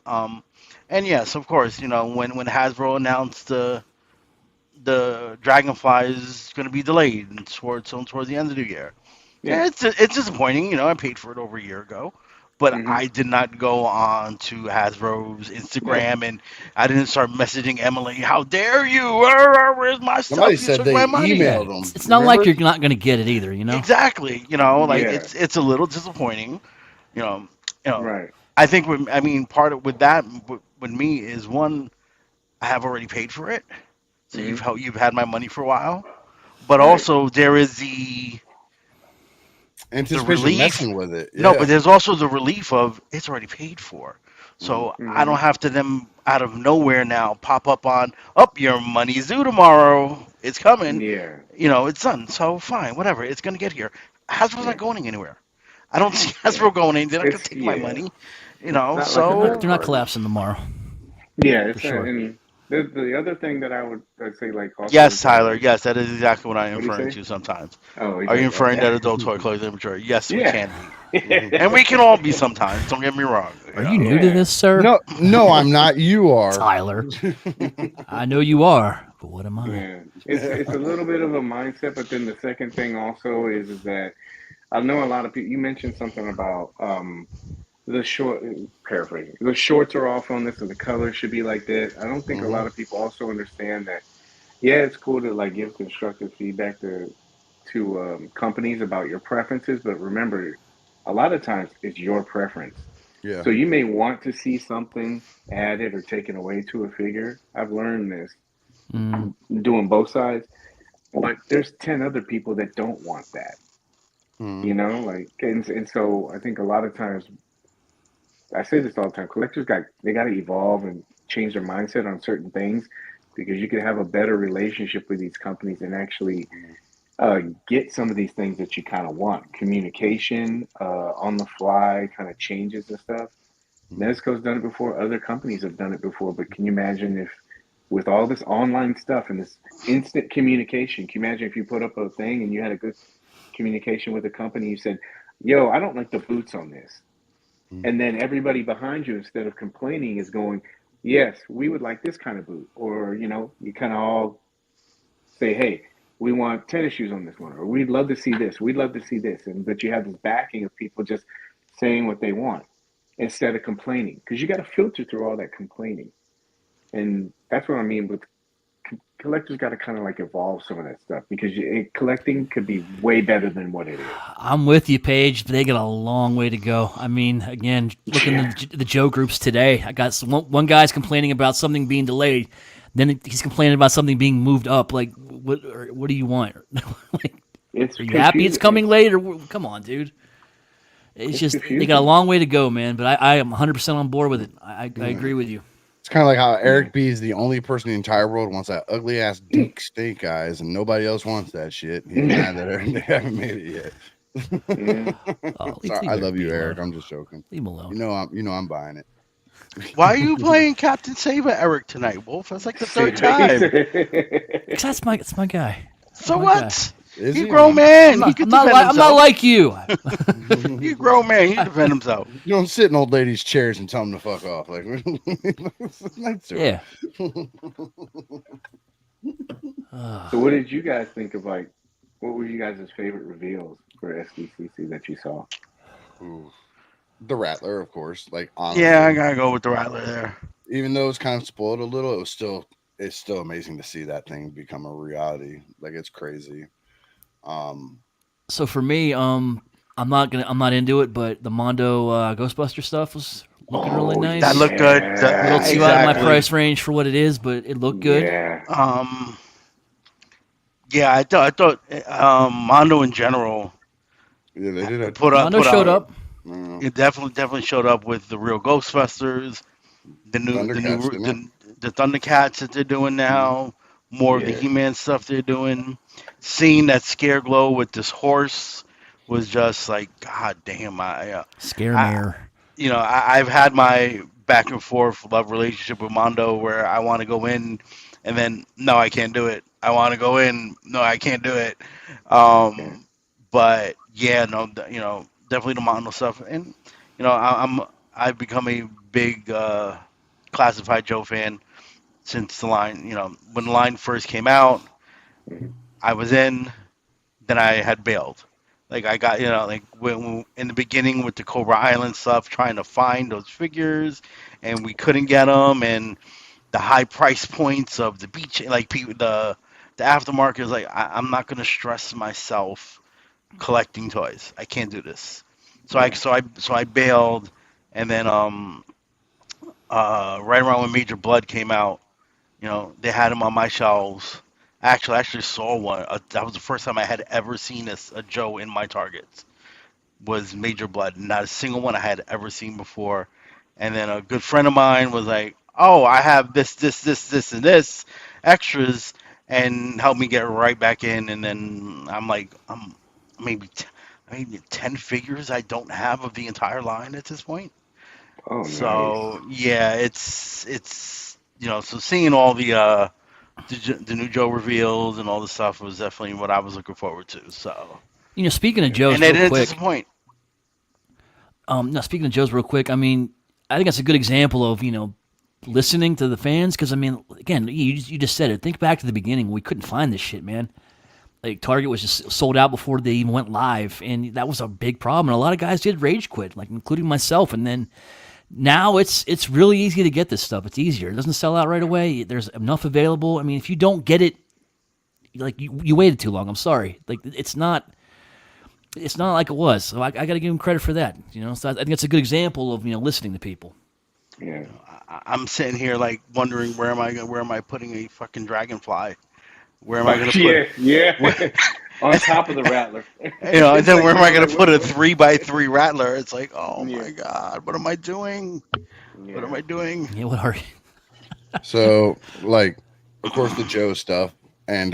And yes, of course, when Hasbro announced the Dragonfly is going to be delayed and towards the end of the year. Yeah, yeah, it's disappointing. I paid for it over a year ago, but hmm, I did not go on to Hasbro's no, Instagram and I didn't start messaging Emily. How dare you? Where's my Somebody stuff? You said took they my money. Yeah, emailed them. it's not like Remember? you're not going to get it either, you know? Exactly. Like yeah, it's a little disappointing. You know. You know. right, I think I mean part of with that with me is one, I have already paid for it, so hmm, you've had my money for a while. But right, also there is the the Anticipation relief. messing with it. No, but Yeah. there's also the relief of it's already paid for. Mm-hmm. So I Hmm. don't have to then out of nowhere now pop up on up your money's due tomorrow. It's coming. Yeah, It's done. So fine, whatever. It's gonna get here. Hasbro's not yeah, going anywhere. I don't see yeah. Hasbro going in. They're not gonna It's take my yeah. money. It's not like a So third They're not party. collapsing tomorrow Yeah, for it's not, sure. and the other thing that I'd say like also yes, with Tyler. Yes, that is exactly what I'm what do you referring say? to sometimes. Oh, he's Are you like, referring okay. to adult toy collector inventory? Yes, we Yeah. can be. Mm-hmm. And we can all be sometimes. Don't get me wrong. Are you new to Yeah. this, sir? No, no, I'm not. You are. Tyler. I know you are, but what am I? Yeah. It's a little bit of a mindset, but then the second thing also is that I know a lot of people. You mentioned something about the short paraphrasing. The shorts are off on this, and the color should be like that. I don't think a Hmm. lot of people also understand that. Yeah, it's cool to like give constructive feedback to companies about your preferences, but remember, a lot of times it's your preference. Yeah. So you may want to see something added or taken away to a figure. I've learned this Mm, doing both sides, but there's 10 other people that don't want that. Hmm. Like and so I think a lot of times I say this all the time, collectors got to evolve and change their mindset on certain things because you can have a better relationship with these companies and actually get some of these things that you kind of want. Communication, on the fly kind of changes and stuff. Mezco's done it before. Other companies have done it before. But can you imagine if, with all this online stuff and this instant communication, can you imagine if you put up a thing and you had a good communication with a company? You said, "Yo, I don't like the boots on this," and then everybody behind you, instead of complaining, is going, "Yes, we would like this kind of boot," or you kind of all say, "Hey, we want tennis shoes on this one," or "We'd love to see this. We'd love to see this," and but you have this backing of people just saying what they want instead of complaining because you got to filter through all that complaining, and that's what I mean with collectors. Got to kind of like evolve some of that stuff because collecting could be way better than what it is. I'm with you, Paige. But they got a long way to go. I mean, again, looking Yeah, at the Joe groups today, I got one guy's complaining about something being delayed. Then he's complaining about something being moved up. Like, what do you want? Like, it's are you happy it's confusing. coming late? Or come on, dude. It's It's just they got a confusing. long way to go, man. But I am 100% on board with it. I Yeah. agree with you. It's kind of like how Yeah, Eric B is the only person in the entire world wants that ugly ass Deke steak eyes, and nobody else wants that shit. He's mad that they haven't made it yeah. yet. Oh, Sorry, I leave love Eric B you, alone. Eric. I'm just joking. Leave him alone. I'm buying it. why are you playing Captain Saber Eric tonight, Wolf? That's like the See, third he time. said, Cause that's my guy. That's So my guy. what? Is He's a he? grown man. He could defend I'm not himself. like you. He's a grown man. He can defend himself. You don't sit in old ladies' chairs and tell them to fuck off. Like, nice to Yeah. so what did you guys think of like? What were you guys' favorite reveals for SDCC that you saw? Ooh. The Rattler, of course. Like, Yeah, I honestly, gotta go with the Rattler there. even though it's kind of spoiled a little, it's still amazing to see that thing become a reality. Like, it's crazy. Um, So for me, I'm not into it, but the Mondo Ghostbuster stuff was looking really Oh That nice. looked good. Little yeah, too out of my Exactly. price range for what it is, but it looked good. yeah, Um, yeah, I thought Mondo in general yeah, they did a put up Mondo put showed out. up. uh, It definitely showed up with the real Ghostbusters, the new the Thundercats, new didn't it? the Thundercats that they're doing Mhm. now. More of the yeah, He-Man stuff they're doing. Seeing that Scare Glow with this horse was just like, God damn! I Scaremare. I've had my back and forth love relationship with Mondo where I want to go in and then no, I can't do it. I want to go in, no, I can't do it. yeah, But yeah, no, definitely the Mondo stuff, and I've become a big Classified Joe fan since the line. When the line first came out, mhm, I was in, then I had bailed. Like I got, like when in the beginning with the Cobra Island stuff, trying to find those figures, and we couldn't get them, and the high price points of the beach, like the aftermarket is like I'm not gonna stress myself collecting toys. I can't do this. yeah, So I bailed, and then right around when Major Blood came out, they had them on my shelves. Actually, I actually saw one. That was the first time I had ever seen a Joe in my Targets. was Major Blood. Not a single one I had ever seen before. And then a good friend of mine was like, "Oh, I have this, and this extras," and helped me get right back in. And then I'm like, maybe t- maybe 10 figures I don't have of the entire line at this point. Oh, nice. So yeah, it's so seeing all the new Joe reveals and all the stuff was definitely what I was looking forward to. So Speaking of Yeah. and Joe's, they real didn't quick. disappoint. No, speaking of Joe's, real quick. I mean, I think that's a good example of listening to the fans because I mean, again, you just said it. Think back to the beginning. We couldn't find this shit, man. Like Target was just sold out before they even went live, and that was a big problem. And a lot of guys did rage quit, like including myself. And then now it's really easy to get this stuff. It's easier. It doesn't sell out right away. There's enough available. I mean, if you don't get it, like you waited too long. I'm sorry. Like it's not like it was. So I got to give him credit for that. So I think it's a good example of listening to people. Yeah. I'm sitting here like wondering where am I putting a fucking dragonfly? Where am I Oh, gonna put yeah, yeah. where, On top of the Rattler. and It's then like, where am I gonna like put what a what 3x3 rattler? It's like, oh yeah. my god, what am I doing? What am Yeah. I doing? Yeah, what are you? So, like, of course, the Joe stuff, and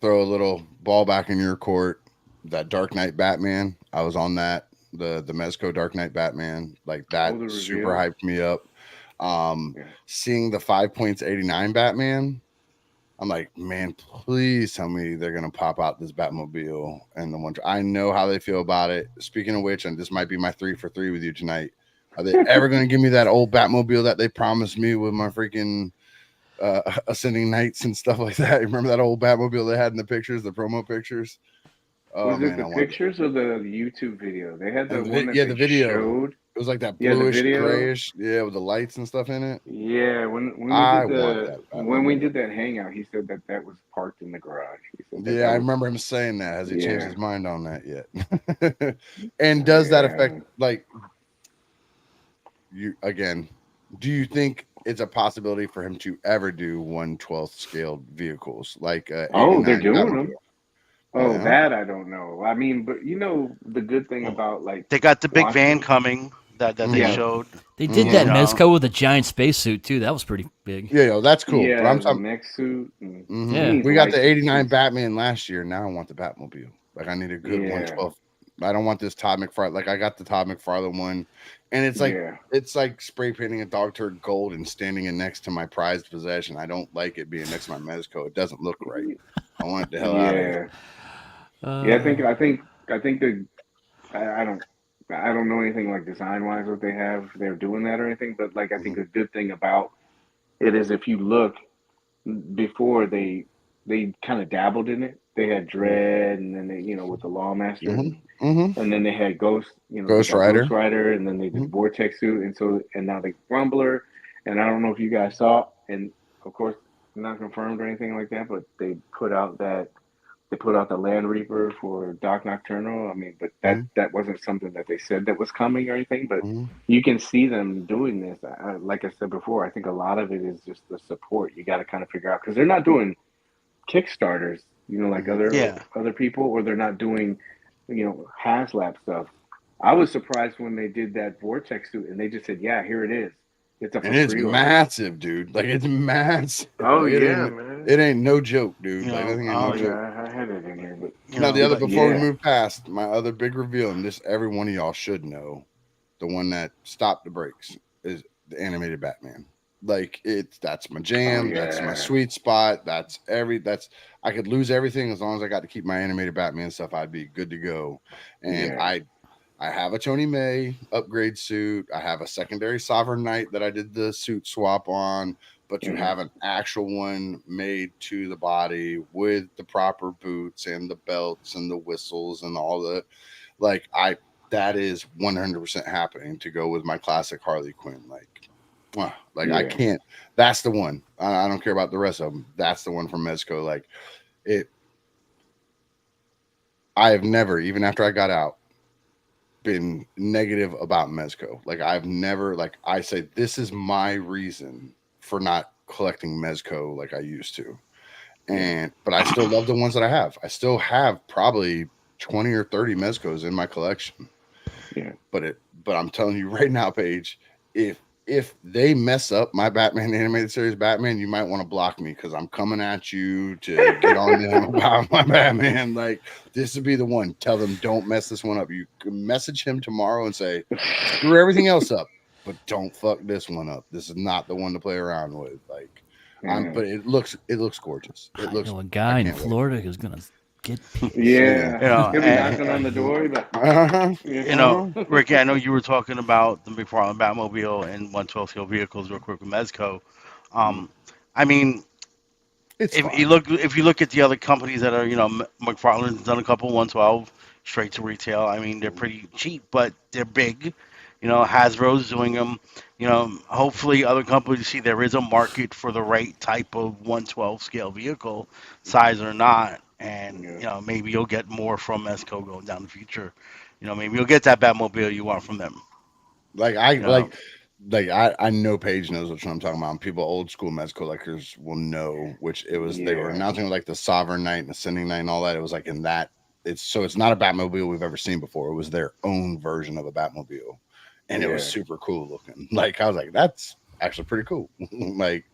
throw a little ball back in your court. That Dark Knight Batman, I was on that. The Mezco Dark Knight Batman, like that, Oh, the super reveal. hyped me up. Yeah. Seeing the 5.89 Batman, I'm like, man, please tell me they're gonna pop out this Batmobile and the one. I know how they feel about it. Speaking of which, and this might be my 3 for 3 with you tonight. Are they ever gonna give me that old Batmobile that they promised me with my freaking ascending knights and stuff like that? Remember that old Batmobile they had in the pictures, the promo pictures? Oh Was it man, the I wanted. pictures or the YouTube video? They had the And one that yeah, they the video. showed. It was like that Yeah, the bluish, video. grayish, yeah, with the lights and stuff in it. Yeah, when we I did want the that when we Batmobile. did that hangout, he said that that was parked in the garage. He said that Yeah, that I was remember him saying that. Has he changed yeah, his mind on that yet? And does that affect, yeah. like, you again? Do you think it's a possibility for him to ever do 1/12 scaled vehicles like Oh, they're '89 doing them. Batmobile? Oh Oh, yeah. that I don't know. I mean, but the good thing Well, about like they got the big van watching, coming that they Mm-hmm. yeah, showed. They did You Mm-hmm. that know, Mezco with a giant spacesuit too. That was pretty big. Yeah, yo, that's cool. But yeah, I'm the talking. mech suit. And he Mm-hmm. Yeah. needs We got the license '89 too. Batman last year. Now I want the Batmobile. Like I need a good Yeah, 1/12. I don't want this Todd McFarlane. Like I got the Todd McFarlane one, and yeah, it's like spray painting a dog turd gold and standing it next to my prized possession. I don't like it being next to my Mezco. It doesn't look right. I want it the hell out of here. yeah, yeah. Uh, I think the I don't I don't know anything like design wise what they have they're doing that or anything, but like I think Mhm, a good thing about it is if you look before they kind of dabbled in it. They had mhm, Dread, and then they with the Lawmaster, mhm, mhm. and then they had Ghost. They Ghost got Ghost Rider. Rider, and then they did Mhm, Vortex suit, and now they Grumbler, and I don't know if you guys saw, and of course not confirmed or anything like that, but they put out the Land Reaper for Doc Nocturnal. I mean, but mhm, that wasn't something that they said that was coming or anything. But mhm, you can see them doing this. Like I said before, I think a lot of it is just the support. You got to kind of figure out because they're not doing Kickstarters, like mhm. other yeah. other people, or they're not doing, HasLab stuff. I was surprised when they did that Vortex suit and they just said, "Yeah, here it is. It's up And for it's pre-order." massive, dude. Like it's massive. Oh Like yeah, man. it ain't no joke, dude. You Like that know, thing ain't no Oh um, joke. yeah, I had it in here, but you Now the know, other but like before we yeah, move past my other big reveal, and this every one of y'all should know, the one that stopped the brakes is the animated Batman. Like that's my oh jam. That's my yeah, sweet spot. That's I could lose everything as long as I got to keep my animated Batman stuff. I'd be good to go. And yeah, I have a Tony May upgrade suit. I have a secondary Sovereign Knight that I did the suit swap on, but to hmm have an actual one made to the body with the proper boots and the belts and the whistles and all the like I that is 100% happening to go with my classic Harley Quinn. Like I yeah. can't. That's the one. I don't care about the rest of them. That's the one from Mezco. Like it. I have never, even after I got out, been negative about Mezco. Like I've never like I say this is my reason for not collecting Mezco like I used to. Yeah. And but I still love the ones that I have. I still have probably 20 or 30 Mezcos in my collection. Yeah. But I'm telling you right now, Paige, if they mess up my Batman animated series Batman, you might want to block me because I'm coming at you to get on them about my Batman. Like, this would be the one. Tell them don't mess this one up. You can message him tomorrow and say, screw everything else up, but don't fuck this one up. This is not the one to play around with. Like, Yeah. but it looks gorgeous. It I looks. know a I guy in can't wait. Florida who's gonna get pissed. Yeah. Yeah. You know, He'll be knocking on the door, but Uh-huh. you you know. know, Uh-huh. Ricky, I know you were talking about the McFarlane Batmobile and 112 scale vehicles real quick with Mezco. Mm. Um, I mean, It's if fine. you look at the other companies that are, McFarlane's done a couple 112 straight to retail. I mean, they're pretty cheap, but they're big. Hasbro's doing them. Hopefully other companies see there is a market for the right type of 112 scale vehicle, size or not, and Yeah. maybe you'll get more from Esco going down the future. Maybe you'll get that Batmobile you want from them. Like I You know, I know Paige knows what I'm talking about. And people old school Mets collectors will know which it was. They were Yeah. announcing like the Sovereign Night and Ascending Night and all that. It was like in that. It's not a Batmobile we've ever seen before. It was their own version of a Batmobile, and it was Yeah. super cool looking. Like I was like, that's actually pretty cool. Like,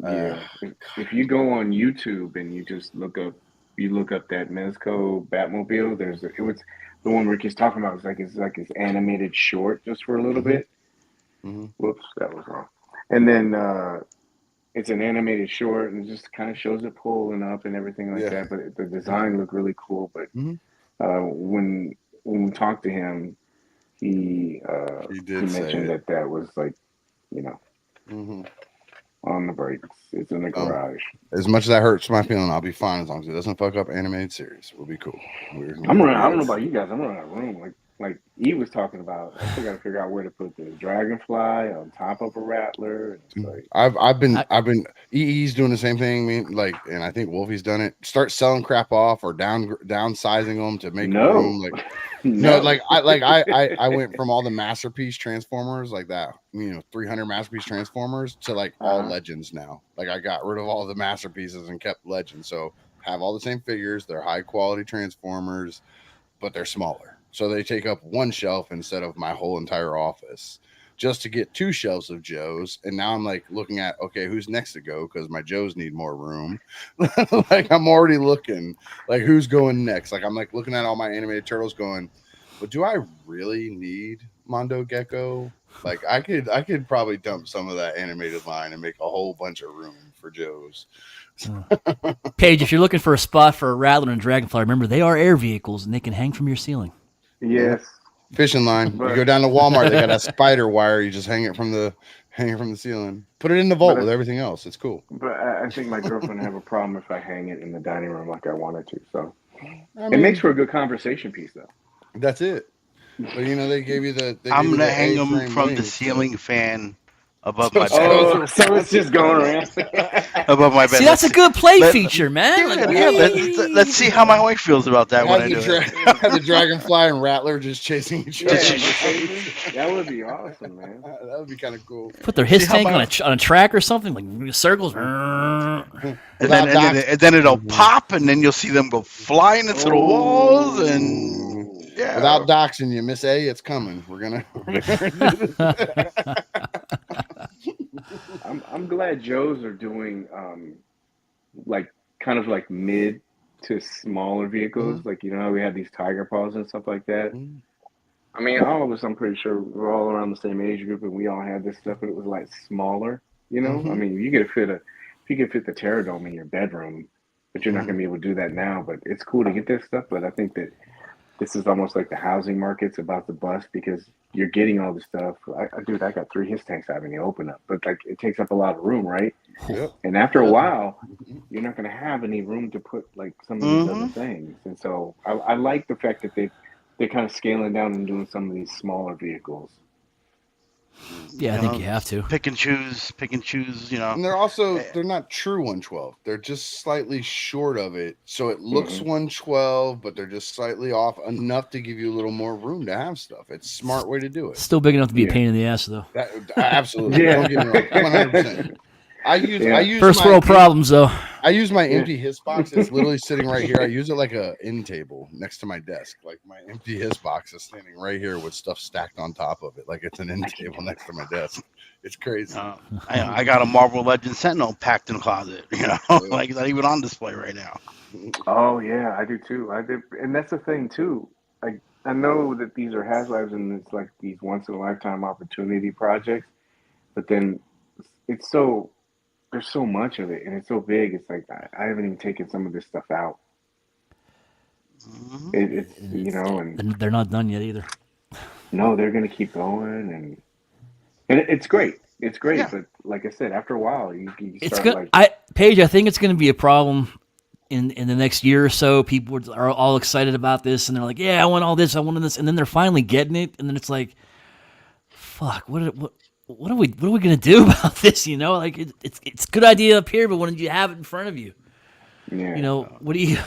uh, Yeah. If you go on YouTube and you just look up that Mezco Batmobile, it was the one Ricky's talking about. It's like his animated short just for a little hmm bit. hmm Whoops, that was wrong. And then it's an animated short and it just kind of shows it pulling up and everything like yeah, that. But the design looked really cool. But hmm when we talked to him, he he did say mentioned it. that was like you know hmm on the brakes. It's in the Um, garage. as much as that hurts my feeling, I'll be fine as long as it doesn't fuck up animated series. We'll be cool. I'm We'll running. I be don't know okay. about you guys. I'm running out of room. Like E was talking about. I still got to figure out where to put the dragonfly on top of a rattler, and it's like, I, I've been EE's doing the same thing. Like, and I think Wolfie's done it. Start selling crap off or downsizing them to make room. no, Like, no, no. I went from all the masterpiece transformers like that, 300 masterpiece transformers to like all Uh-huh. legends now. Like I got rid of all the masterpieces and kept legends. So have all the same figures. They're high quality transformers, but they're smaller. So they take up one shelf instead of my whole entire office just to get two shelves of Joe's. And now I'm like looking at, okay, who's next to go? Because my Joe's need more room. Like I'm already looking like who's going next. Like I'm like looking at all my animated turtles going, but do I really need Mondo Gecko? Like I could probably dump some of that animated line and make a whole bunch of room for Joe's. Paige, if you're looking for a spot for a Rattler and Dragonfly, remember they are air vehicles and they can hang from your ceiling. Yeah. Yes, Fishing line. You go but down to Walmart, they got a spider wire. You just hang it from the ceiling. Put it in the but vault with everything else. It's cool. I think my girlfriend would have a problem if I hang it in the dining room like I wanted to. So I it makes mean, for a good conversation piece, though. that's it. But they I'm gave you gonna the hang them A-frame from the wings to ceiling fan above so my it bed. goes Oh, so around it's the just going corner. around. Above my bed. See, that's a good play Let, feature, man. Like, yeah, let's see how my wife feels about that when Have I the do it. have the dragonfly and rattler just chasing each other Yeah, Just just around. chasing. That would be awesome, man. That would be kind of cool. put their see his how tank my on a track or something, like circles. and then Without docs. and then it'll Mhm. pop, and then you'll see them go flying into the walls, and Mhm. Oh, yeah, Without doxing you, Miss A, it's coming. We're gonna do this. I'm glad Joe's are doing like kind of like mid to smaller vehicles. Mhm. Like you know how we have these tiger paws and stuff like that. Mhm. I mean, all of us, I'm pretty sure we're all around the same age group, and we all had this stuff, but it was like smaller. You know, I Mhm. mean, you could fit a if you could fit the Terradome in your bedroom, but you're not going Mhm. to be able to do that now. But it's cool to get this stuff. But I think that this is almost like the housing market's about to bust because you're getting all this stuff. Dude, I got three his tanks having the open up, but like it takes up a lot of room, right? Yep. And after It a does. while, you're not going to have any room to put like some of these other hmm things. And so I like the fact that they're kind of scaling down and doing some of these smaller vehicles. Yeah, I think you have to. pick and choose. And they're not true 112. They're just slightly short of it. So it looks Hmm 112, but they're just slightly off enough to give you a little more room to have stuff. It's a smart way to do it. Still big enough to be a Yeah, pain in the ass, though. That absolutely. Don't yeah. get me wrong. 100%. I Yeah. use First my world problems, though. I use my Yeah. empty hiss box. It's literally sitting right here. I use it like a end table next to my desk. Like my empty hiss box is standing right here with stuff stacked on top of it, like it's an end table next to my desk. It's crazy. I got a Marvel Legends Sentinel packed in the closet. Like not even on display right now. Oh yeah, I do too. I did, and that's the thing too. I know that these are half-lives and it's like these once in a lifetime opportunity projects, but then it's so there's so much of it and it's so big. It's like I haven't even taken some of this stuff out. Hmm. It's and They're not done yet either. no, they're gonna keep going and it's great. It's great, Yeah. but like I said, after a while, you It's start good. like, Paige, I think it's going to be a problem in the next year or so. People are all excited about this, and they're like, "Yeah, I want all this, I want this," and then they're finally getting it, and then it's like, "Fuck, what are we going to do about this?" Like it's a good idea up here, but when you have it in front of you, yeah, what do you?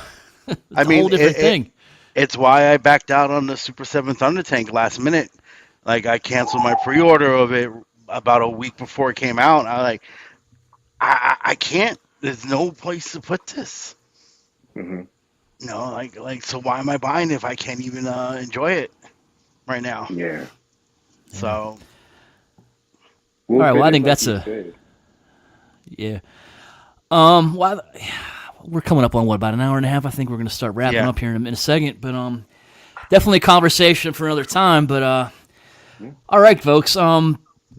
It's I a whole mean, different thing. it's why I backed out on the Super 7 Thunder Tank last minute. Like I canceled my pre-order of it about a week before it came out. I can't. There's no place to put this. hmm Like so why am I buying it if I can't even enjoy it right now? yeah. Yeah. So All Well, right. if Well, it I is think like that's you a said, yeah. Well, we're coming up on what, about an hour and a half. I think we're going to start wrapping yeah, up here in a second, but definitely a conversation for another time. But yeah, all right, folks.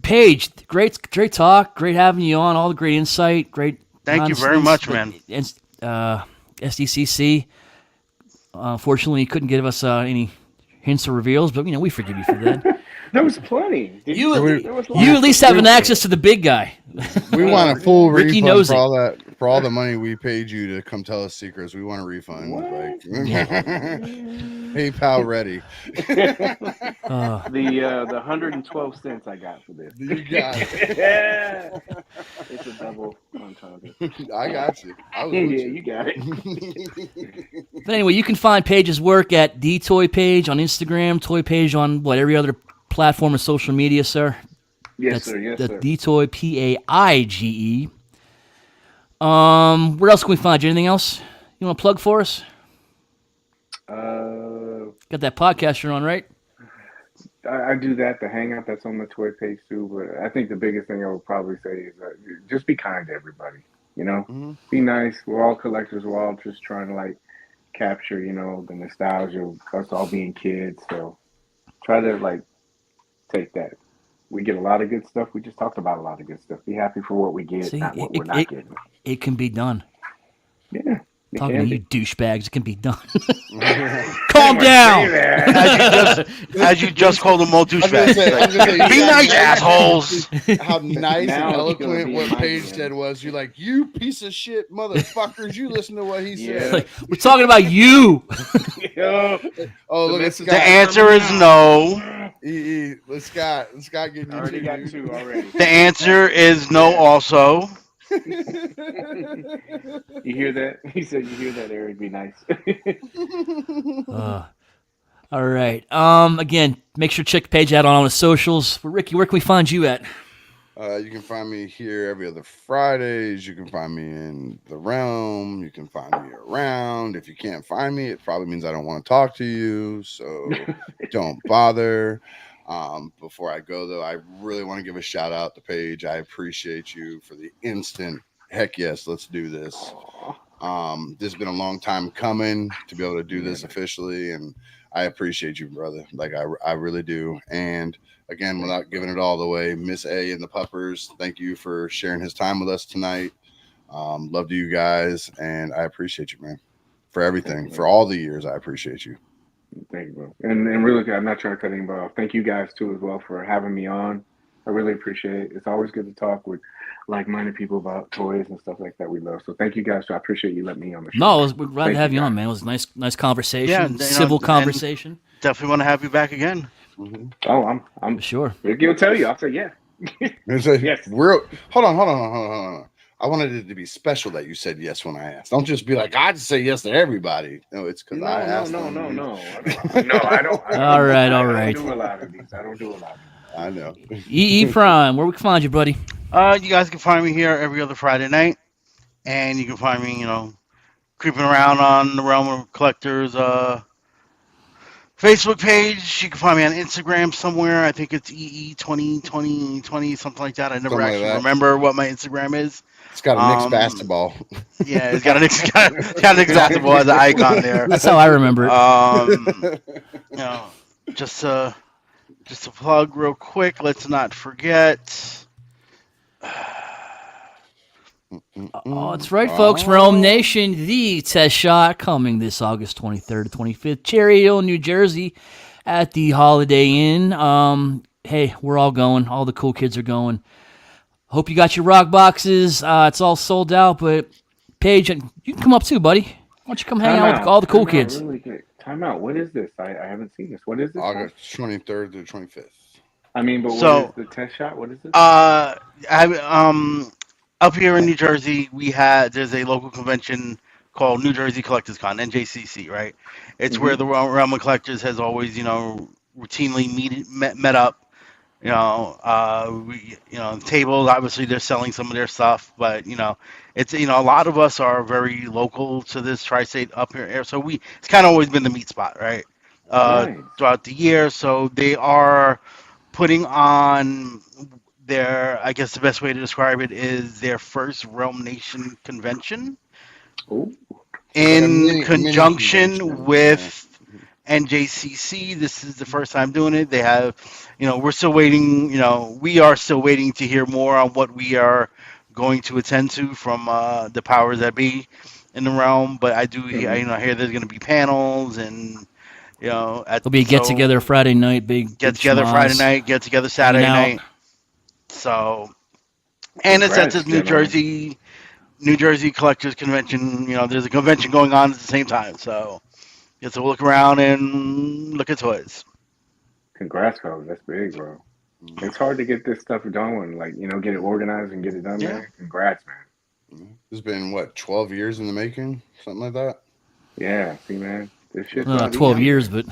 Paige, great talk. Great having you on. All the great insight. Great thank you very honesty. much, man. SDCC. Fortunately, you couldn't give us any hints or reveals, but we forgive you for that. there was plenty. Did you You see? We There was you lots at least of have an them. access to the big guy. we Oh, want a full Ricky refund knows for it. all the money we paid you to come tell us secrets. We want a refund. what? Like PayPal ready. The 112 cents I got for this. You got it. It's a double entendre. I got you. I was Yeah, with you got it. you. But anyway, you can find Paige's work at the Toy Page on Instagram, Toy Page on every other platform of social media, sir. Yes, That's sir. Yes, that's sir. the Toy Paige. Where else can we find you? Anything else you want to plug for us? Got that podcast you're on, right? I do that. The hangout that's on the toy page too. But I think the biggest thing I would probably say is just be kind to everybody. You know, Mhm. be nice. We're all collectors. We're all just trying to like capture, the nostalgia of us all being kids. So try to like take that. We get a lot of good stuff. We just talked about a lot of good stuff. Be happy for what we get, See, not what it we're it, not getting. it can be done. Yeah, it Talking to can you be. douchebags, it can be done. I Calm down. As you just called them all was gonna say, douchebags. you Be got nice, assholes. how nice and Now it's gonna eloquent be what in my Paige DM. said was. You're like, you piece of shit motherfuckers. You listen to what he Yeah. said. We're talking about you. Yo, Oh, the look at message The Scott. answer is no. Let's Scott getting I you already too, got dude. two already. The answer is no. Yeah. Also, You hear that? He said, "You hear that, Eric? Be nice." All right. Again, make sure to check the page out on all the socials. Well, Ricky, where can we find you at? You can find me here every other Fridays. You can find me in the realm. You can find me around. If you can't find me, it probably means I don't want to talk to you. So don't bother. Before I go, though, I really want to give a shout out to Paige. I appreciate you for the instant. Heck yes, let's do this. This has been a long time coming to be able to do this officially, and I appreciate you, brother. Like I really do. And again, without giving it all away, Miss A and the Puppers, thank you for sharing his time with us tonight. Love to you guys, and I appreciate you, man, for everything, for all the years. I appreciate you. Thank you, bro. And really, I'm not trying to cut anybody off. Thank you guys too as well for having me on. I really appreciate it. It's always good to talk with like-minded people about toys and stuff like that we love. So thank you guys. I appreciate you letting me on the show. No, we're glad to Thank have you you on, guys. man. It was a nice conversation, Yeah, civil and conversation. definitely want to have you back again. Mm-hmm. Oh, I'm For sure. Ricky will tell you. I'll say yeah. It's a Yes. real. Hold on. I wanted it to be special that you said yes when I asked. Don't just be like, I just say yes to everybody. No, it's because I asked. No. them. No, I don't. All right. I don't do a lot of these. I don't do a lot of these. I know. EE Prime, where we can find you, buddy? You guys can find me here every other Friday night, and you can find me, creeping around on the Realm of Collectors Facebook page. You can find me on Instagram somewhere. I think it's EE202020, something like that. I never Something like actually that. remember what my Instagram is. It's got a Knicks Um, basketball. yeah, it's got an exactable as an icon there. That's how I remember it. Um, you know, just just a plug real quick. Let's not forget. Oh, Mm-mm. that's right, folks. Realm Oh, Nation, the test shot coming this August 23rd to 25th, Cherry Hill, New Jersey, at the Holiday Inn. Hey, we're all going. All the cool kids are going. Hope you got your rock boxes. It's all sold out, but Paige, you can come up too, buddy. Why don't you come hang out with all the cool Time out, kids? really quick. Time out. What is this? I haven't seen this. What is this for? August 23rd to 25th. I mean, but what is So, the test shot? What is this? uh, I, up here in New Jersey, there's a local convention called New Jersey Collectors Con, NJCC, right? It's where Mm-hmm. the Realm of Collectors has always, routinely met up. Tables. Obviously, they're selling some of their stuff, but it's a lot of us are very local to this tri-state up here, so it's kind of always been the meat spot, right? Nice. Throughout the year, so they are putting on I guess the best way to describe it is their first Realm Nation convention Oh, It's like a in mini conjunction convention. Yeah. with NJCC. This is the first time doing it. They have, we're still waiting. We are still waiting to hear more on what we are going to attend to from the powers that be in the realm. But I do, mm-hmm. I hear there's going to be panels and at There'll be a get together so Friday night, get big together Friday schmoz, night, get together hanging Saturday out. night. So and it's at Congrats, this New gentlemen. Jersey New Jersey Collectors Convention. There's a convention going on at the same time, so get to look around and look at toys. Congrats, Coach. That's big, bro. Mhm. It's hard to get this stuff done, like, get it organized and get it done, Yeah. man. Congrats, man. Yeah. It's been what, 12 years in the making, something like that. Yeah, see, man. This shit's Well, not not 12 easy, years, man. but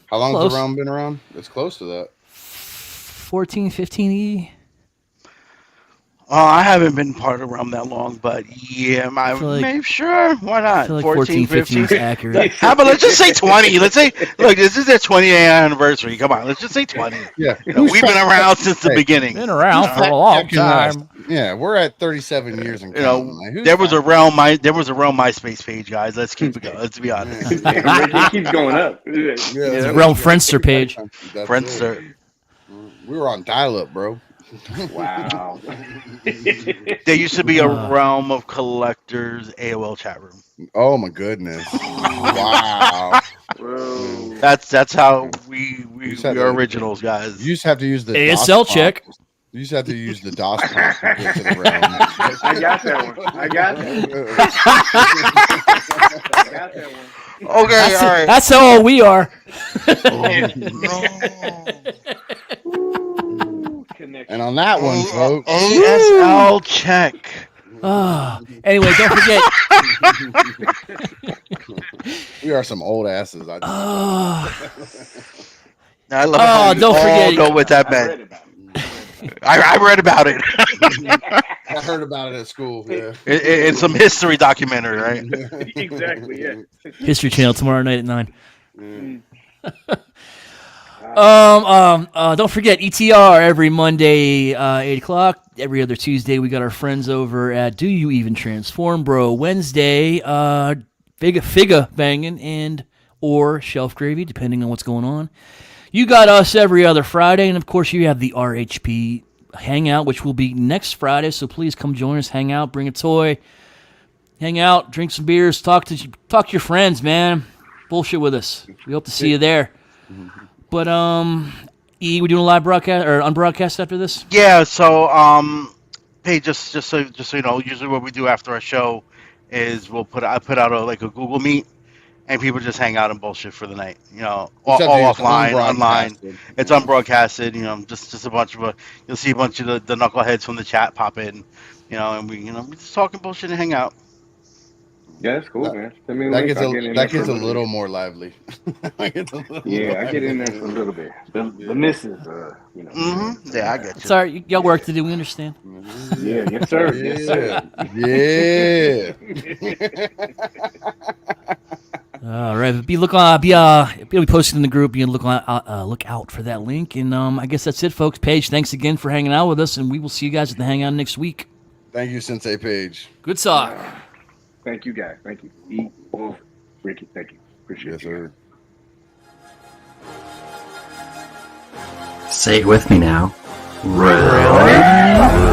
How long's the close. realm been around? It's close to that. 14, 15 I haven't been part of Realm that long, but yeah, I feel like maybe sure, why I not? feel like 14, 14, 15 15. is accurate. How about let's just say 20? Let's say, look, this is their 20th anniversary. Come on, let's just say 20. Yeah. Who's We've been fact? around since the Hey, beginning. Been You around for know, a long checking us? time. Yeah, we're at 37 years and you counting. know, Like, who's there was a fact? Realm MySpace page, guys. Let's keep it going. Let's be honest. Yeah. It keeps going up. Yeah, It's Yeah, that's Realm right. Friendster page. That's it. Friendster. We were on dial-up, bro. Wow. There used to be a Uh, Realm of Collectors AOL chat room. Oh my goodness! Wow. Whoa. That's how You we just we had are to. originals, You guys. just have to use the DOS ASL prompt. check. You just have to use the DOS prompt to get to the realm. I got that one. I got that one. I got that one. Okay, all right. That's how old we are. Oh no. Ooh, And connection. on that one, folks, ASL check. Anyway, don't forget. we are some old asses. I just I love how we Don't all forget. know what that I meant. read about it. I read about it I heard about it at school. Yeah. in some history documentary, right? Exactly, yeah. History Channel tomorrow night at 9. Mm. Don't forget ETR every Monday, 8 o'clock. Every other Tuesday, we got our friends over at Do You Even Transform, Bro? Wednesday, Figa banging and or shelf gravy, depending on what's going on. You got us every other Friday, and of course, you have the RHP Hangout, which will be next Friday. So please come join us, hang out, bring a toy, hang out, drink some beers, talk to your friends, man. Bullshit with us. We hope to see you there. But E, we doing a live broadcast or unbroadcast after this? Yeah. So hey, just so you know, usually what we do after our show is I put out a Google Meet, and people just hang out and bullshit for the night. Just have to All use offline, online. unbroadcasted. It's Yeah. unbroadcasted. Just a bunch of you'll see a bunch of the knuckleheads from the chat pop in. And we just talking bullshit and hang out. Yeah, that's cool, That, man. Send me a link. I'll get in there that for a gets a little bit. little more lively. That gets a little more Yeah, I get lively. in there for a little bit. The Yeah. missus, you know what I'm Yeah, saying? I get It's you. all right. Y'all work Yeah. to do. We understand. Yeah, Yeah. yes, sir. Yes, Yeah. sir. Yeah. All right, be be posted in the group. You look out for that link, and I guess that's it, folks. Paige, thanks again for hanging out with us, and we will see you guys at the Hangout next week. Thank you, Sensei Page. Good talk. Thank you, guys. Thank you. E, Wolf, Ricky, thank you. Appreciate Yes, you guys. sir. Say it with me now. Realmhattan.